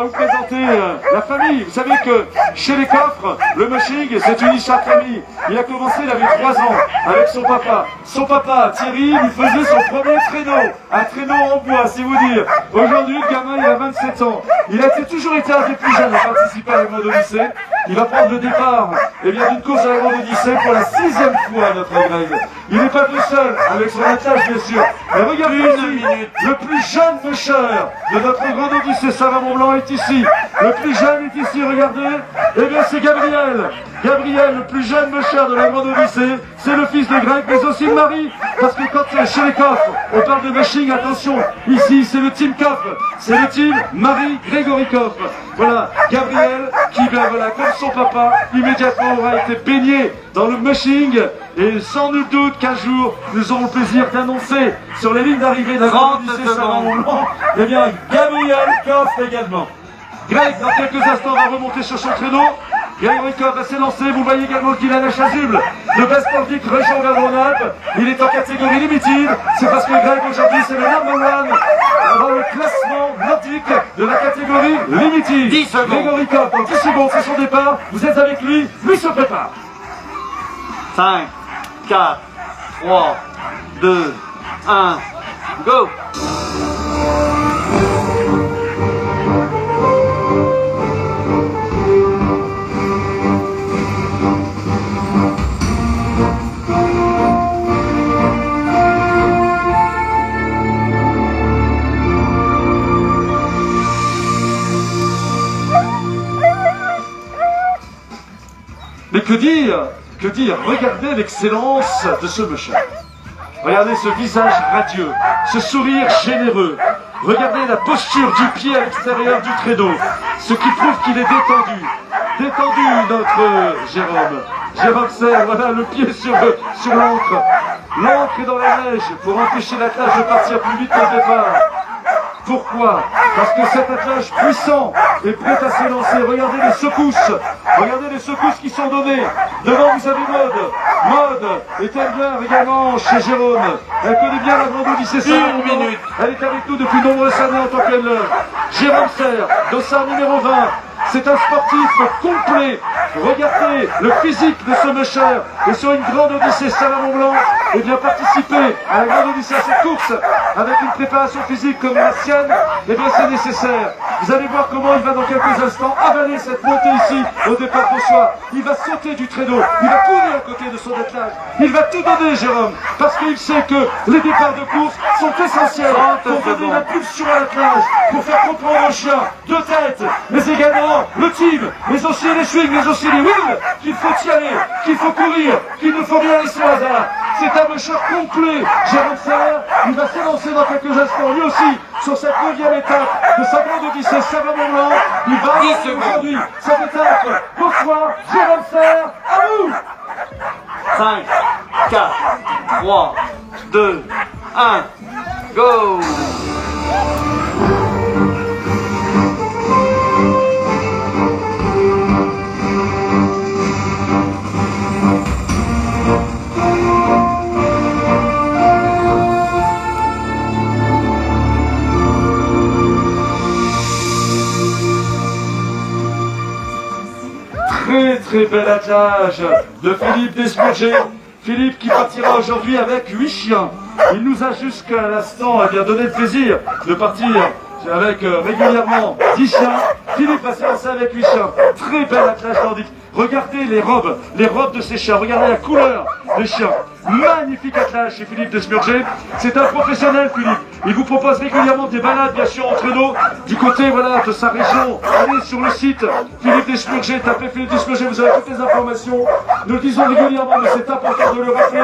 vous présenter la famille. Vous savez que chez les Coffres, le mushing, c'est une histoire de famille. Il a commencé, il avait 3 ans, avec son papa. Son papa, Thierry, lui faisait son premier traîneau. Un traîneau en bois, c'est vous dire. Aujourd'hui, le gamin, il a 27 ans. Il a toujours été un des plus jeunes à participer à la Grande Odyssée. Il va prendre le départ, et bien d'une course à la Grande Odyssée pour la 6e fois, notre Greg. Il n'est pas tout seul, avec son attelage, bien sûr. Mais regardez ici, le plus jeune musher de notre Grande Odyssée Savarin-Mont-Blanc est ici. Le plus jeune est ici, regardez. Eh bien, c'est Gabriel. Gabriel, le plus jeune musher de la Grande Odyssée, c'est le fils de Greg, mais aussi de Marie, parce que quand chez les coffres, on parle de mushing, attention, ici c'est le team coffre, c'est le team Marie-Grégory Coffre. Voilà, Gabriel, qui, ben voilà, comme son papa, immédiatement aura été baigné dans le mushing, et sans nul doute qu'un jour, nous aurons le plaisir d'annoncer sur les lignes d'arrivée de la Grande 30 Odyssée Saint-Mont-Blanc, eh bien, Gabriel Coffre également. Greg, dans quelques instants, va remonter sur son traîneau. Grégory Coffre va s'élancer. Vous voyez également qu'il a la chasuble de Best Sportif Région Auvergne-Rhône-Alpes. Il est en catégorie limited. C'est parce que Greg, aujourd'hui, c'est le number one dans le classement nordique de la catégorie limited. 10 secondes. Grégory Coffre, dans 10 secondes, c'est son départ. Vous êtes avec lui. Lui se prépare. 5, 4, 3, 2, 1, go! Mais que dire? Que dire? Regardez l'excellence de ce musher. Regardez ce visage radieux, ce sourire généreux. Regardez la posture du pied à l'extérieur du traîneau, ce qui prouve qu'il est détendu. Détendu, notre Jérôme. Jérôme Serre, voilà le pied sur l'encre. L'encre est dans la neige pour empêcher l'attelage de partir plus vite qu'au départ. Pourquoi? Parce que cet attelage puissant est prêt à s'élancer. Regardez les secousses. Regardez les secousses qui sont données. Devant, vous avez Maude. Maude est elle également chez Jérôme. Elle connaît bien la Grande Odyssée Saint-Mont. Une minute. Elle est avec nous depuis de nombreuses années en tant qu'éleveur. Jérôme Serre, dossard numéro 20. C'est un sportif complet. Regardez le physique de ce musher. Et sur une Grande Odyssée Saint-Mont-Blanc, et bien participer à la Grande Odyssée, à cette course, avec une préparation physique comme la sienne, et bien c'est nécessaire. Vous allez voir comment il va dans quelques instants avaler cette montée ici au départ pour soi. Il va sauter du traîneau, il va courir à côté de son attelage. Il va tout donner, Jérôme, parce qu'il sait que les départs de course sont essentiels pour donner la pulsion à l'attelage, pour faire comprendre au chien de tête, mais également le team, mais aussi les swings, mais aussi les wheels, qu'il faut y aller, qu'il faut courir, qu'il ne faut rien laisser au hasard. C'est un musher complet. Jérôme Serre, il va s'élancer dans quelques instants, lui aussi, sur cette 9e étape de sa Grande Odyssée Saint-Mont-Blanc. Il va 10 avoir secondes. aujourd'hui cette étape. Bonsoir, Jérôme Serre, à vous. 5, 4, 3, 2, 1, go! Très bel attelage de Philippe Desbourgers. Philippe qui partira aujourd'hui avec 8 chiens. Il nous a jusqu'à l'instant donné le plaisir de partir avec régulièrement 10 chiens. Philippe va s'élancer avec 8 chiens. Très bel attelage nordique. Regardez les robes de ces chiens. Regardez la couleur des chiens. Magnifique attelage chez Philippe Desbourgers. C'est un professionnel, Philippe. Il vous propose régulièrement des balades, bien sûr, en traîneau, du côté, voilà, de sa région. Allez sur le site Philippe Desbourgers, tapez Philippe Desbourgers, vous avez toutes les informations. Nous le disons régulièrement, mais c'est important de le rappeler.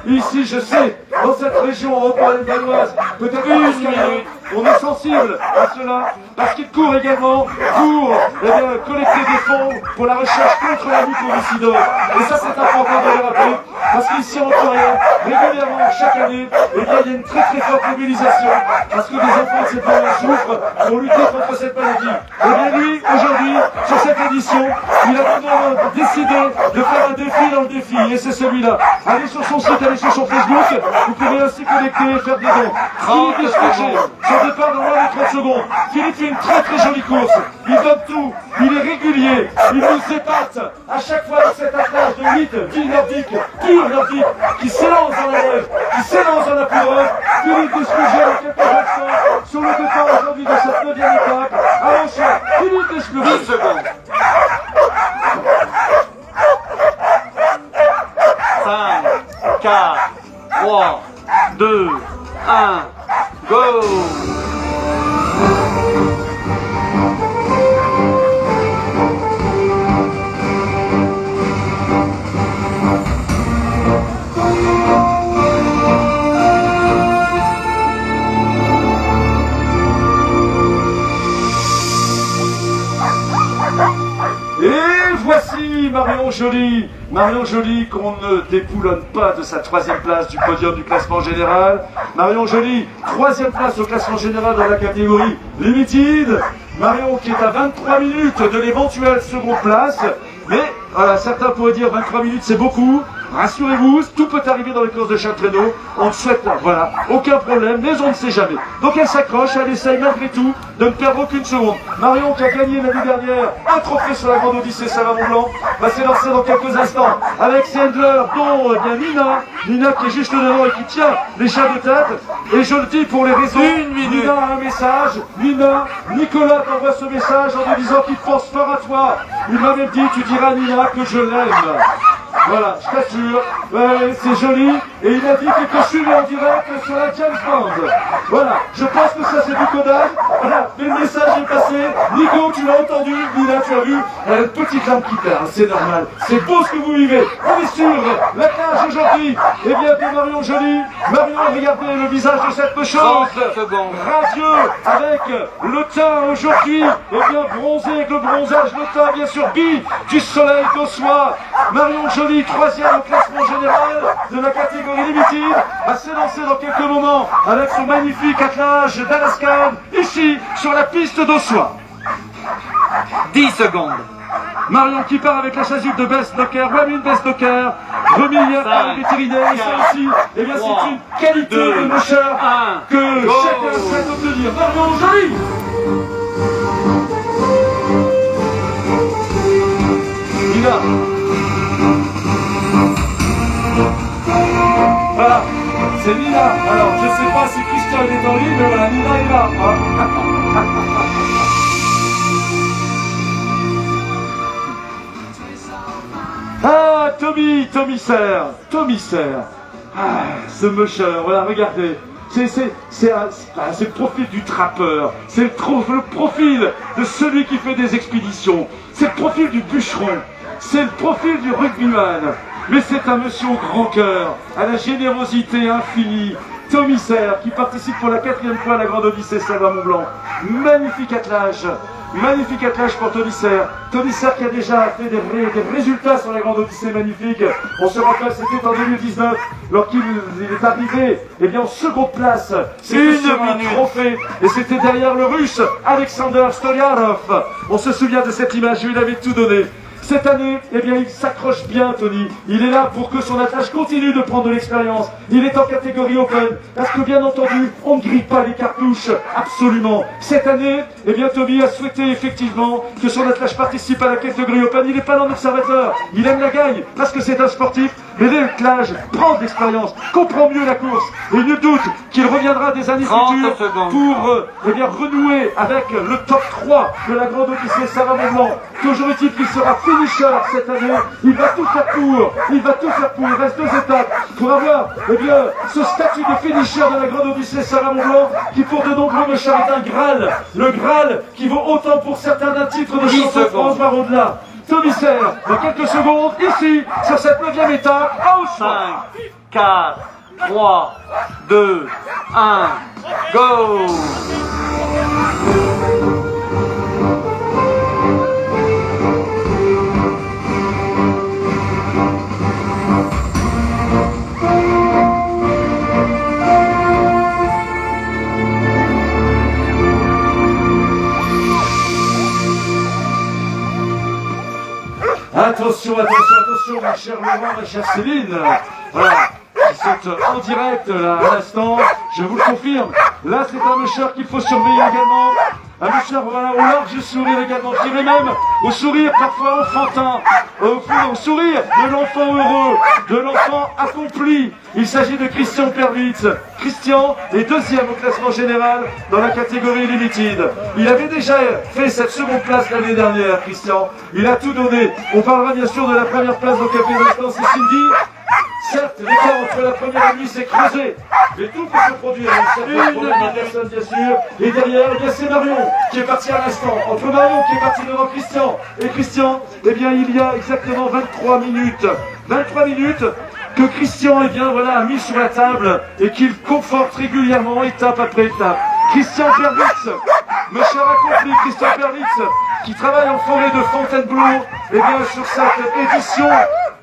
Ici, je sais, dans cette région haute-danoise, peut-être jusqu'à minute, on est sensible à cela, parce qu'il court également pour collecter des fonds pour la recherche contre la mucoviscidose. Et ça, c'est important de le rappeler, parce qu'ici en Ontario, régulièrement, chaque année, il y a une très forte mobilisation, parce que des enfants de cette maladie souffrent pour lutter contre cette maladie. Et bien lui, aujourd'hui, sur cette édition, il a vraiment décidé de faire un défi dans le défi, et c'est celui-là. Allez sur son site, allez sur son Facebook, vous pouvez ainsi connecter et faire des dons. Philippe Desbourgers, son départ dans moins de 30 secondes. Philippe fait une très jolie course, il donne tout, il est régulier, il nous épate à chaque fois dans cet attelage de 8 villes nordiques, pure nordique, qui s'élance dans la neige, qui s'élance dans la poudre. Philippe Desbourgers en quelques instants sur le départ aujourd'hui de cette 9e étape. Attention, Philippe 10 Desbourgers. secondes. 5, 4, 3, 2, 1, go! Marion Joly qu'on ne déboulonne pas de sa 3e place du podium du classement général. Marion Joly, 3e place au classement général dans la catégorie Limited. Marion qui est à 23 minutes de l'éventuelle seconde place. Mais voilà, certains pourraient dire 23 minutes c'est beaucoup. Rassurez-vous, tout peut arriver dans les courses de Châtellerault. On souhaite, voilà, aucun problème, mais on ne sait jamais. Donc elle s'accroche, elle essaye malgré tout de ne perdre aucune seconde. Marion qui a gagné l'année dernière un trophée sur la Grande Odyssée Savamont-Blanc va s'élancer dans quelques instants avec ses handlers, dont bien Nina qui est juste devant et qui tient les chats de tête. Et je le dis pour les raisons, Nina a un message. Nicolas t'envoie ce message en te disant qu'il pense fort à toi. Il m'a même dit, tu diras à Nina que je l'aime. Voilà, je t'assure, c'est joli. Et il a dit que je suis en direct sur la James Bond. Voilà, je pense que ça c'est du codage. Voilà, mais le message est passé. Nico, tu l'as entendu. Nina, tu as vu. Elle a une petite lampe qui perd, c'est normal. C'est beau ce que vous vivez. On est sur la cage aujourd'hui. Et bien de Marion Joly. Marion, regardez le visage de cette chose. Radieux, avec le teint aujourd'hui. Et bien bronzé avec le bronzage, le teint bien sûr bi du soleil d'Ossois. Marion Joly, 3e au classement général de la catégorie Limited, va s'élancer dans quelques moments avec son magnifique attelage d'Alaskan, ici sur la piste d'Ossois. 10 secondes. Marion qui part avec la chasuble de Best Docker, Wamin Best Docker, remis par le vétérinaire, et ça aussi, eh bien c'est une qualité de moucheur que chacun souhaite obtenir. Marion Joly. Nina. Voilà, c'est Nina. Alors, je ne sais pas si Christian est en ligne, mais voilà, Nina est là. Ah, Tommy Serre. Ah, ce mocheur, voilà, regardez. C'est le profil du trappeur, c'est le profil de celui qui fait des expéditions, c'est le profil du bûcheron, c'est le profil du rugbyman. Mais c'est un monsieur au grand cœur, à la générosité infinie. Tommy Serre, qui participe pour la 4e fois à la Grande Odyssée Savamont-Blanc. Magnifique attelage pour Tommy Serre. Tommy Serre qui a déjà fait des résultats sur la Grande Odyssée magnifique. On se rappelle, c'était en 2019, lorsqu'il est arrivé, eh bien, en seconde place. C'était sur un trophée, et c'était derrière le Russe, Alexander Stoyanov. On se souvient de cette image où il avait tout donné. Cette année, eh bien, il s'accroche bien, Tony. Il est là pour que son attelage continue de prendre de l'expérience. Il est en catégorie open, parce que bien entendu, on ne grille pas les cartouches, absolument. Cette année, eh bien, Tony a souhaité effectivement que son attelage participe à la catégorie open. Il n'est pas dans l'observateur. Il aime la gagne, parce que c'est un sportif. Mais l'attelage prend de l'expérience, comprend mieux la course. Et nul doute qu'il reviendra des années futures pour eh bien, renouer avec le top 3 de la Grande Odyssée Savamont-Blanc. Toujours est-il qu'il sera finisher cette année. Il va tout faire pour. Il reste 2 étapes pour avoir eh bien, ce statut de finisher de la Grande Odyssée Savamont-Blanc qui pour de nombreux mechers est un Graal. Le Graal qui vaut autant pour certains d'un titre de champion de France, voire au-delà. Tommy Serre, dans quelques secondes, ici, sur cette 9e étape, à Ossois. 5, 4, 3, 2, 1, go! Attention, ma chère Laurent, ma chère Céline. Voilà, qui sont en direct là à l'instant, je vous le confirme. Là, c'est un mûcheur qu'il faut surveiller également. Un mûcheur, voilà, au large sourire également. Je dirais même au sourire parfois enfantin, au sourire de l'enfant heureux, de l'enfant accompli. Il s'agit de Christian Perwitz. Christian est 2e au classement général dans la catégorie Limited. Il avait déjà fait cette seconde place l'année dernière, Christian. Il a tout donné. On parlera bien sûr de la première place dans quelques instants, c'est Cindy. Certes, l'écart entre la première et lui s'est creusé, mais tout peut se produire. Une personne, bien sûr. Et derrière, eh bien, c'est Marion qui est parti à l'instant. Entre Marion qui est parti devant Christian et Christian, eh bien, il y a exactement 23 minutes. 23 minutes que Christian, eh bien, voilà, a mis sur la table et qu'il conforte régulièrement, étape après étape. Christian Perwitz, monsieur accompli, Christian Perwitz, qui travaille en forêt de Fontainebleau, eh bien, sur cette édition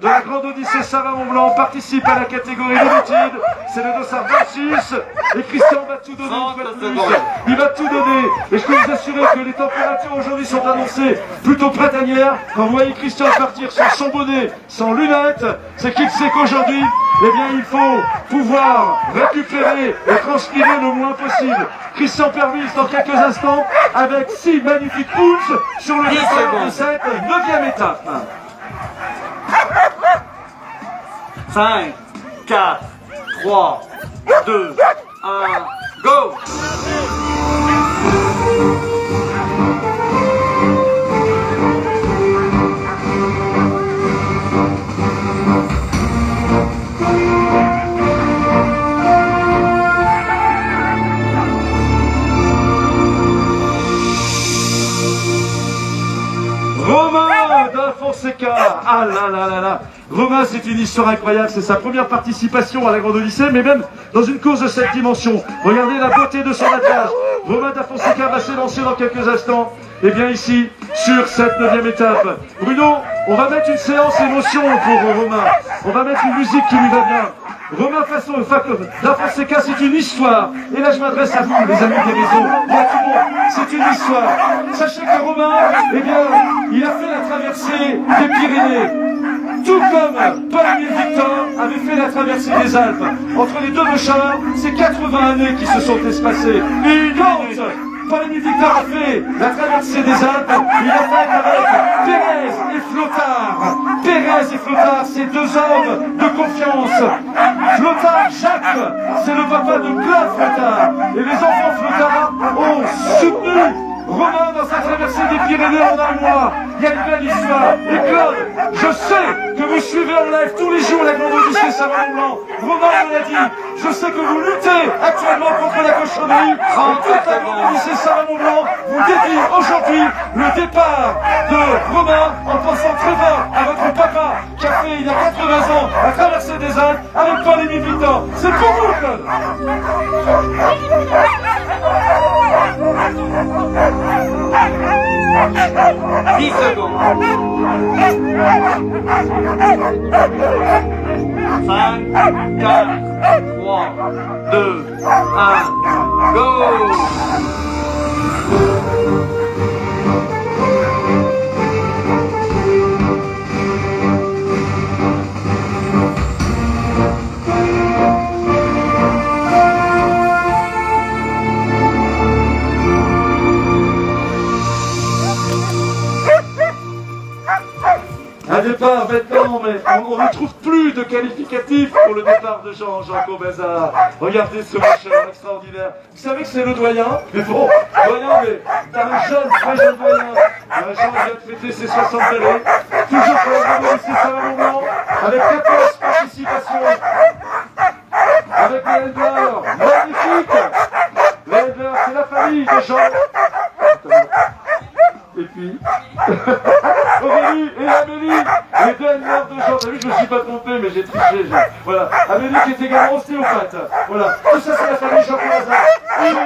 de la Grande Odyssée Sava-Mont-Blanc participe à la catégorie d'études. C'est le dossard 26 et Christian va tout donner une fois de plus. Il va tout donner et je peux vous assurer que les températures aujourd'hui sont annoncées plutôt printanières. Quand vous voyez Christian partir sans bonnet, sans lunettes, c'est qu'il sait qu'aujourd'hui, eh bien, il faut pouvoir récupérer et transpirer le moins possible. Christian Pervis dans quelques instants avec 6 magnifiques pouces sur le départ de cette 9e étape. 5, 4, 3, 2, 1, go! Romain da Fonseca, ah là là là là. Romain, c'est une histoire incroyable, c'est sa première participation à la Grande Odyssée, mais même dans une course de cette dimension. Regardez la beauté de son attelage. Romain da Fonseca va s'élancer dans quelques instants, et bien ici, sur cette 9e étape. Bruno, on va mettre une séance émotion pour Romain. On va mettre une musique qui lui va bien. Romain da Fonseca, c'est une histoire. Et là, je m'adresse à vous, les amis des réseaux, et à tout le monde. C'est une histoire. Sachez que Romain, eh bien, il a fait la traversée des Pyrénées. Tout comme Paul-Émile Victor avait fait la traversée des Alpes. Entre les deux mouchards, c'est 80 années qui se sont espacées. Quand Paul-Émile Victor a fait la traversée des Alpes, il a fait avec Pérez et Flottard. Pérez et Flottard, c'est deux hommes de confiance. Flottard, Jacques, c'est le papa de Claude Flottard. Et les enfants Flottard ont soutenu Romain dans sa traversée des Pyrénées en un mois. Il y a une belle histoire. Et Claude, je sais que vous suivez en live tous les jours la Grande Odyssée Sava-Mont-Blanc. Romain me l'a dit. Je sais que vous luttez actuellement contre la cochonnerie. Et toute la Grande Odyssée Sava-Mont-Blanc vous dédie aujourd'hui le départ de Romain en pensant très fort à votre papa qui a fait il y a 80 ans la traversée des Alpes avec Paul-Émile Victor. C'est pour vous, Claude. 10 secondes. 5, 4, 3, 2, 1, go! Un départ maintenant, mais on ne trouve plus de qualificatif pour le départ de Jean Cobazard. Regardez ce machin extraordinaire. Vous savez que c'est le doyen, mais bon, doyen, mais t'as un jeune, très jeune doyen. Jean vient de fêter ses 60 années. Toujours pour la Grande Odyssée Sava-Mont-Blanc, avec 14 participations. Avec les Elders, magnifique. Les Elders, c'est la famille de Jean. Et puis, Aurélie et Amélie, les deux Elders de Jean. T'as vu, je me suis pas trompé, mais j'ai triché. Voilà. Amélie qui est également ostéopathe. Voilà. Tout ça, c'est la famille Jean Cobazard. Et une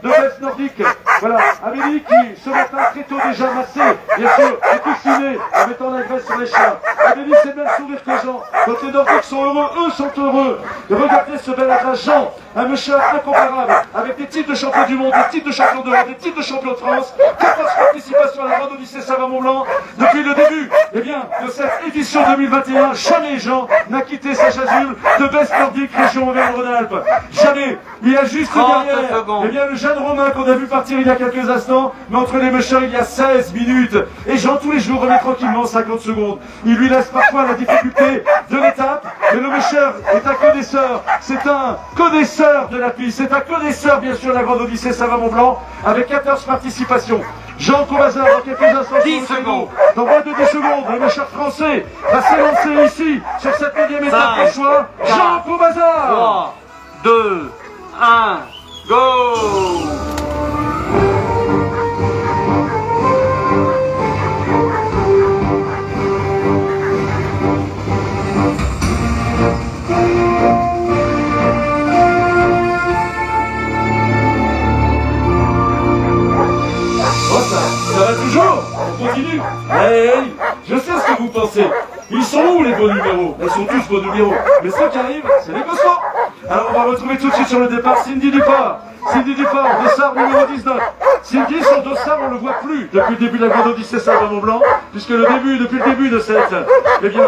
de veste nordique. Voilà. Amélie qui, ce matin, très tôt déjà massé, bien sûr, et cuisinée, en mettant la graisse sur les chiens. Amélie, c'est le même sourire que Jean. Quand les Nordiques sont heureux, eux sont heureux. Et regardez ce bel atlas Jean, un monsieur incomparable, avec des titres de champion du monde, des titres de champion d'Europe, des titres de champion de France, 14 participations à la Grande Odyssée Sava-Mont-Blanc depuis le début, eh bien, de cette édition 2021. Jamais Jean n'a quitté sa chasuble de Best Nordique, région Auvergne-Rhône-Alpes. Jamais. Il y a juste derrière, eh bien, le jeune Romain qu'on a vu partir il y a quelques instants, mais entre les mèches il y a 16 minutes. Et Jean, tous les jours, remet tranquillement 50 secondes. Il lui laisse parfois la difficulté de l'étape, mais le mècheur est un connaisseur. C'est un connaisseur de la piste. C'est un connaisseur, bien sûr, de la Grande Odyssée Sava-Mont-Blanc, avec 14 participations. Jean Cobazard, dans quelques instants, 10 secondes. Dans moins de 10 secondes, le mècheur français va s'élancer ici, sur cette 9e étape au choix. Jean Cobazard. 3, 2, 1, go! Ça va toujours, on continue. Allez, beaux numéros. Elles sont tous beaux numéros. Mais ceux qui arrivent, c'est les Gossos. Alors on va retrouver tout de suite sur le départ Cindy Duport. Cindy Duport, dossard numéro 19. Cindy, son dossard, on ne le voit plus depuis le début de la Grande Odyssée Salvan-Mont-Blanc, puisque depuis le début de cette, eh bien,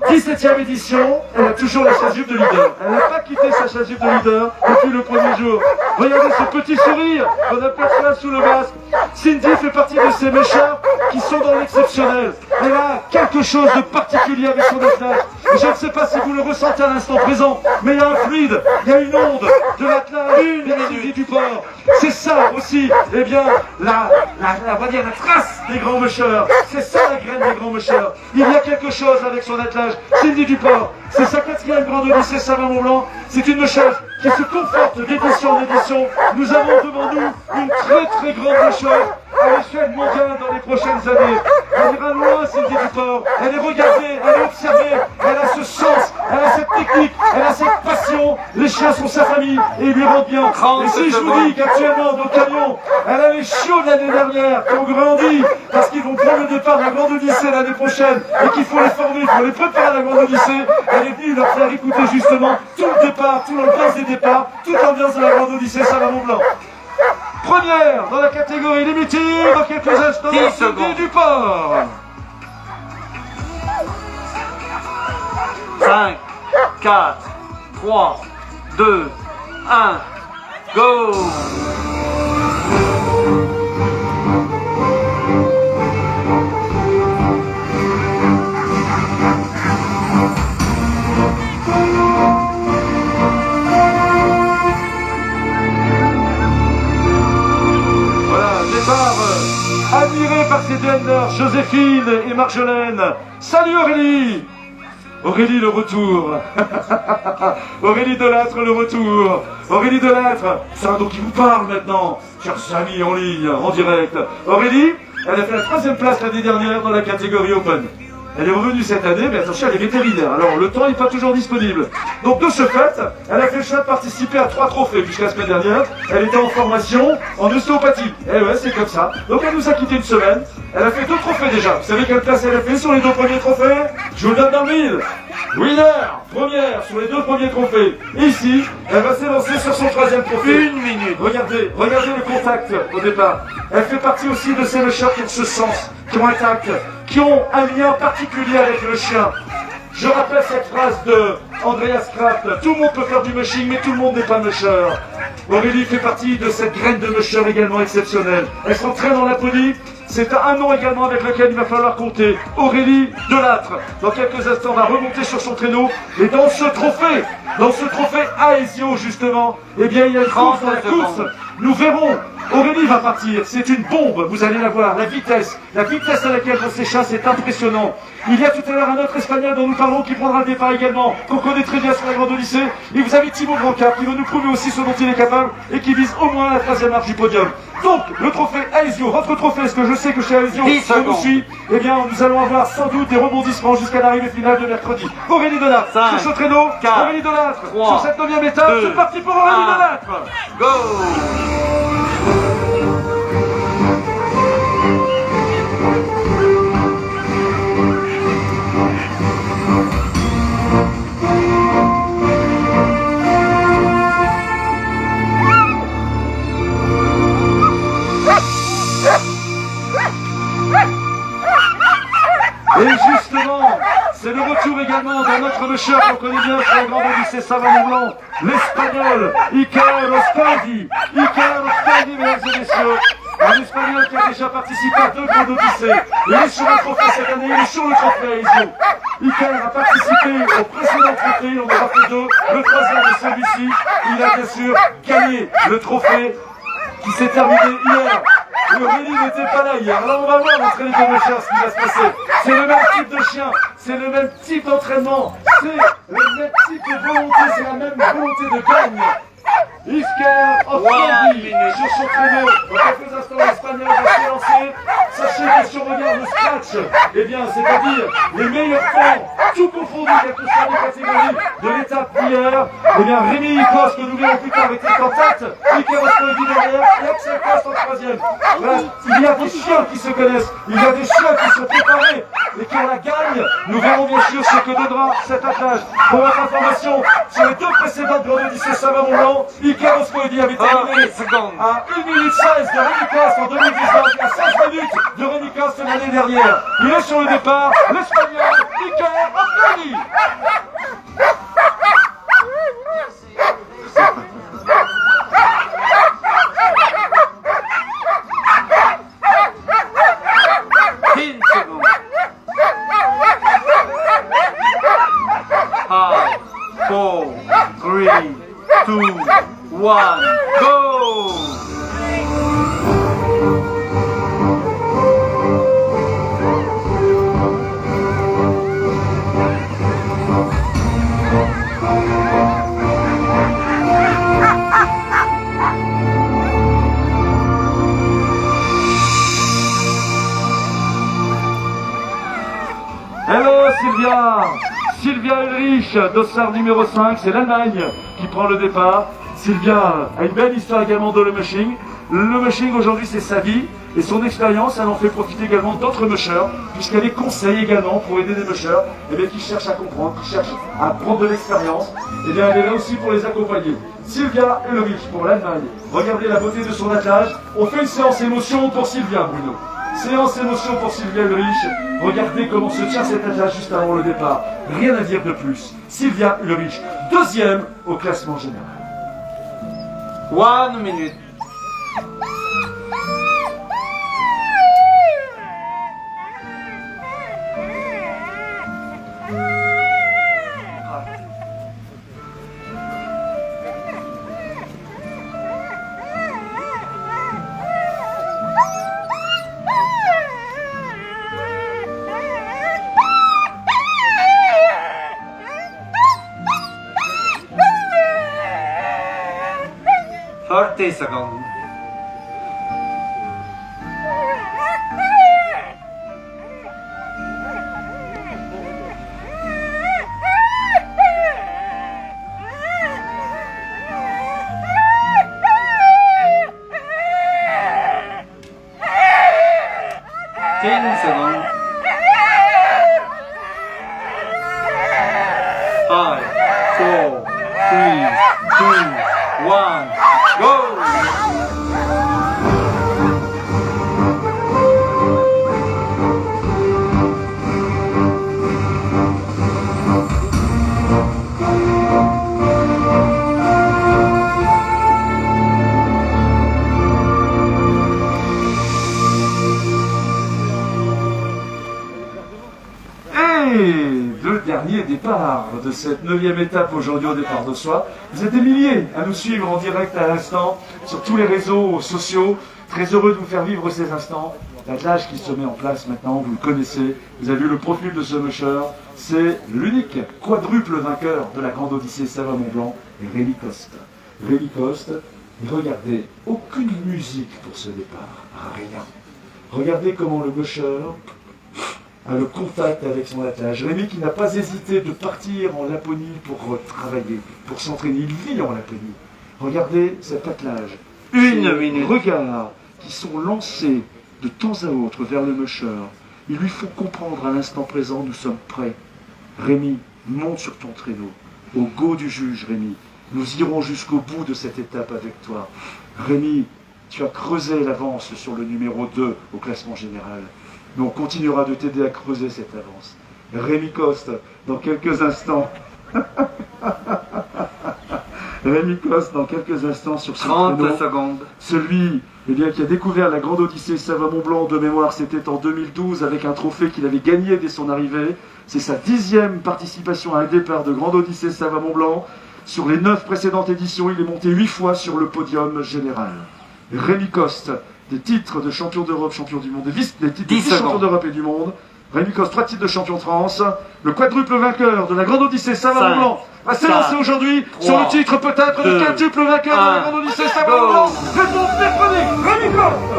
17e édition, elle a toujours la chasuble de leader. Elle n'a pas quitté sa chasuble de leader depuis le premier jour. Regardez ce petit sourire qu'on aperçoit sous le masque. Cindy fait partie de ces méchants qui sont dans l'exceptionnel. Elle a quelque chose de particulier avec son attelage. Je ne sais pas si vous le ressentez à l'instant présent, mais il y a un fluide, il y a une onde de l'attelage vers Cindy Duport. C'est ça aussi, eh bien, on va dire la trace des grands mûcheurs. C'est ça la graine des grands mûcheurs. Il y a quelque chose avec son attelage. Cindy Duport, c'est sa 4e Grande Odyssée Salvan-Mont-Blanc. C'est une mûcheuse qui se conforte d'édition en édition. Nous avons devant nous une très grande mûcheuse à l'échelle mondiale dans les prochaines années. Elle ira loin, Cindy Duport. Elle est regardée, elle est observée, elle a ce sens, elle a cette technique, elle a cette passion. Les chiens sont sa famille et ils lui rendent bien. Et si je vous dis qu'actuellement, dans le camion, elle a les chiots de l'année dernière qui ont grandi parce qu'ils vont prendre le départ de la Grande Odyssée l'année prochaine et qu'il faut les former, il faut les préparer à la Grande Odyssée, elle est venue leur faire écouter justement tout le départ, tout l'ambiance des départs, toute l'ambiance de la Grande Odyssée Salvan-Mont-Blanc. Première dans la catégorie limited, dans quelques instants, 10 Cindy secondes. Duport. 5, 4, 3, 2, 1, go! Admiré par ses deux handlers, Joséphine et Marjolaine. Salut Aurélie! Aurélie le retour. Aurélie Delattre le retour. Aurélie Delattre, c'est un nom qui vous parle maintenant, chers amis en ligne, en direct. Aurélie, elle a fait la 3e place l'année dernière dans la catégorie Open. Elle est revenue cette année, mais attention, elle est vétérinaire. Alors, le temps n'est pas toujours disponible. Donc, de ce fait, elle a fait le choix de participer à 3 trophées, puisque la semaine dernière, elle était en formation en ostéopathie. Eh ouais, c'est comme ça. Donc, elle nous a quitté une semaine. Elle a fait 2 trophées déjà. Vous savez quelle place elle a fait sur les 2 premiers trophées? Je vous le donne dans le mille. Winner, première sur les 2 premiers trophées. Et ici, elle va s'élancer sur son 3e trophée. 1 minute. Regardez le contact au départ. Elle fait partie aussi de ces mûcheurs qui ont ce sens, qui ont un tact, qui ont un lien particulier avec le chien. Je rappelle cette phrase de Andreas Kraft. Tout le monde peut faire du mushing, mais tout le monde n'est pas mûcheur. Aurélie fait partie de cette graine de mûcheur également exceptionnelle. Elle s'entraîne en Laponie. C'est un nom également avec lequel il va falloir compter. Aurélie Delattre, dans quelques instants, va remonter sur son traîneau. Et dans ce trophée Aesio justement, eh bien il y a une course dans la course. Nous verrons. Aurélie va partir, c'est une bombe, vous allez la voir, la vitesse à laquelle vont ces chats, c'est impressionnant. Il y a tout à l'heure un autre Espagnol dont nous parlons qui prendra le départ également, qu'on connaît très bien sur la Grande Odyssée. Et vous avez Thibaut Grandcap qui va nous prouver aussi ce dont il est capable et qui vise au moins la 3e marche du podium. Donc, le trophée Aesio, votre trophée, est-ce que je sais que chez Aesio, 10 on nous secondes. suit? Eh bien, nous allons avoir sans doute des rebondissements jusqu'à l'arrivée finale de mercredi. Aurélie Delattre, 5, sur ce traîneau, 4, Aurélie Delattre, 3, sur cette 9e étape, 2, c'est parti pour Aurélie 1. Delattre. Go! Et justement, c'est le retour également d'un autre mûcheur qu'on connaît bien sur la Grande Odyssée Salvan-Mont-Blanc, l'Espagnol Iker Ospaldi. Iker Ospaldi, mesdames et messieurs, un Espagnol qui a déjà participé à 2 Grandes Odyssées. Il est sur le trophée cette année, il est sur le trophée Aesio. Iker a participé au précédent trophée, on en a fait 2, le 3e est celui-ci. Il a bien sûr gagné le trophée qui s'est terminé hier. Aurélie n'était pas là hier. Alors on va voir l'entrée des 2 mûcheurs, ce qui va se passer. C'est le même type de chien, c'est le même type d'entraînement, c'est le même type de volonté, c'est la même volonté de gagne. Iker Ospaldi sur son traîneau. Dans quelques instants, l'instant, l'Espagnol va s'élancer. Sachez que si on regarde le scratch, eh bien, c'est-à-dire les meilleurs temps, tout confondu, quelles que soient les catégories de l'étape d'hier, eh bien, Rémi Coste, que nous verrons plus tard, était en tête, Iker Roscoe derrière, et Axel Coste en troisième. Voilà, il y a des chiens qui se connaissent, il y a des chiens qui sont préparés et qui ont la gagne. Nous verrons bien sûr ce que donnera cet attelage. Pour votre information, sur les deux précédentes Grandes Odyssées Savamont-Blanc, Iker Roscoe avait terminé secondes. à 1 minute 16 de Rémi Coste en 2019 et à 16 minutes de Rémi Coste l'année dernière. Il est sur le départ, l'Espagnol, Iker Roscoe. Five, 4, 3, 2, 1, go! Hello Sylvia! Sylvia Ulrich, dossard numéro 5, c'est l'Allemagne qui prend le départ. Sylvia a une belle histoire également de le mushing. Le mushing aujourd'hui c'est sa vie et son expérience, elle en fait profiter également d'autres mushers, puisqu'elle est conseil également pour aider des mushers qui cherchent à comprendre, qui cherchent à prendre de l'expérience. Et bien elle est là aussi pour les accompagner. Sylvia Ulrich pour l'Allemagne. Regardez la beauté de son attelage. On fait une séance émotion pour Sylvia, Bruno. Séance émotion pour Sylvia Ulrich. Regardez comment se tient cet attelage juste avant le départ. Rien à dire de plus. Sylvia Ulrich, deuxième au classement général. 1 minute. Forty seconds. Ten seconds. 5, 4, 3, 2, 1, go! Le dernier départ de cette 9e étape aujourd'hui au départ de Soi. Vous êtes des milliers à nous suivre en direct à l'instant sur tous les réseaux sociaux. Très heureux de vous faire vivre ces instants. L'attelage qui se met en place maintenant, vous le connaissez. Vous avez vu le profil de ce musher. C'est l'unique quadruple vainqueur de la Grande Odyssée Savamont-Blanc, Rémi Coste. Rémi Coste, et regardez, aucune musique pour ce départ. Rien. Regardez comment le musher a le contact avec son attelage. Rémi qui n'a pas hésité de partir en Laponie pour travailler, pour s'entraîner. Il vit en Laponie. Regardez cet attelage. Une minute. Regards qui sont lancés de temps à autre vers le musher. Ils lui font comprendre à l'instant présent, nous sommes prêts. Rémi, monte sur ton traîneau. Au go du juge, Rémi. Nous irons jusqu'au bout de cette étape avec toi. Rémi, tu as creusé l'avance sur le numéro 2 au classement général. Mais on continuera de t'aider à creuser cette avance. Rémi Coste, dans quelques instants. Rémi Coste, dans quelques instants sur ce 30 créneau. secondes. Celui qui a découvert la Grande Odyssée Savamont-Blanc de mémoire, c'était en 2012 avec un trophée qu'il avait gagné dès son arrivée. C'est sa 10e participation à un départ de Grande Odyssée Savamont-Blanc. Sur les 9 précédentes éditions, il est monté 8 fois sur le podium général. Rémi Coste, des titres de champion d'Europe, champion du monde, des titres de champion d'Europe et du monde. Rémi Coste, 3 titres de champion de France, le quadruple vainqueur de la Grande Odyssée, Savamont Blanc, va s'élancer aujourd'hui sur le titre peut-être de quadruple vainqueur de la Grande Odyssée, Savamont Blanc. Réponse mercredi, Rémi Coste.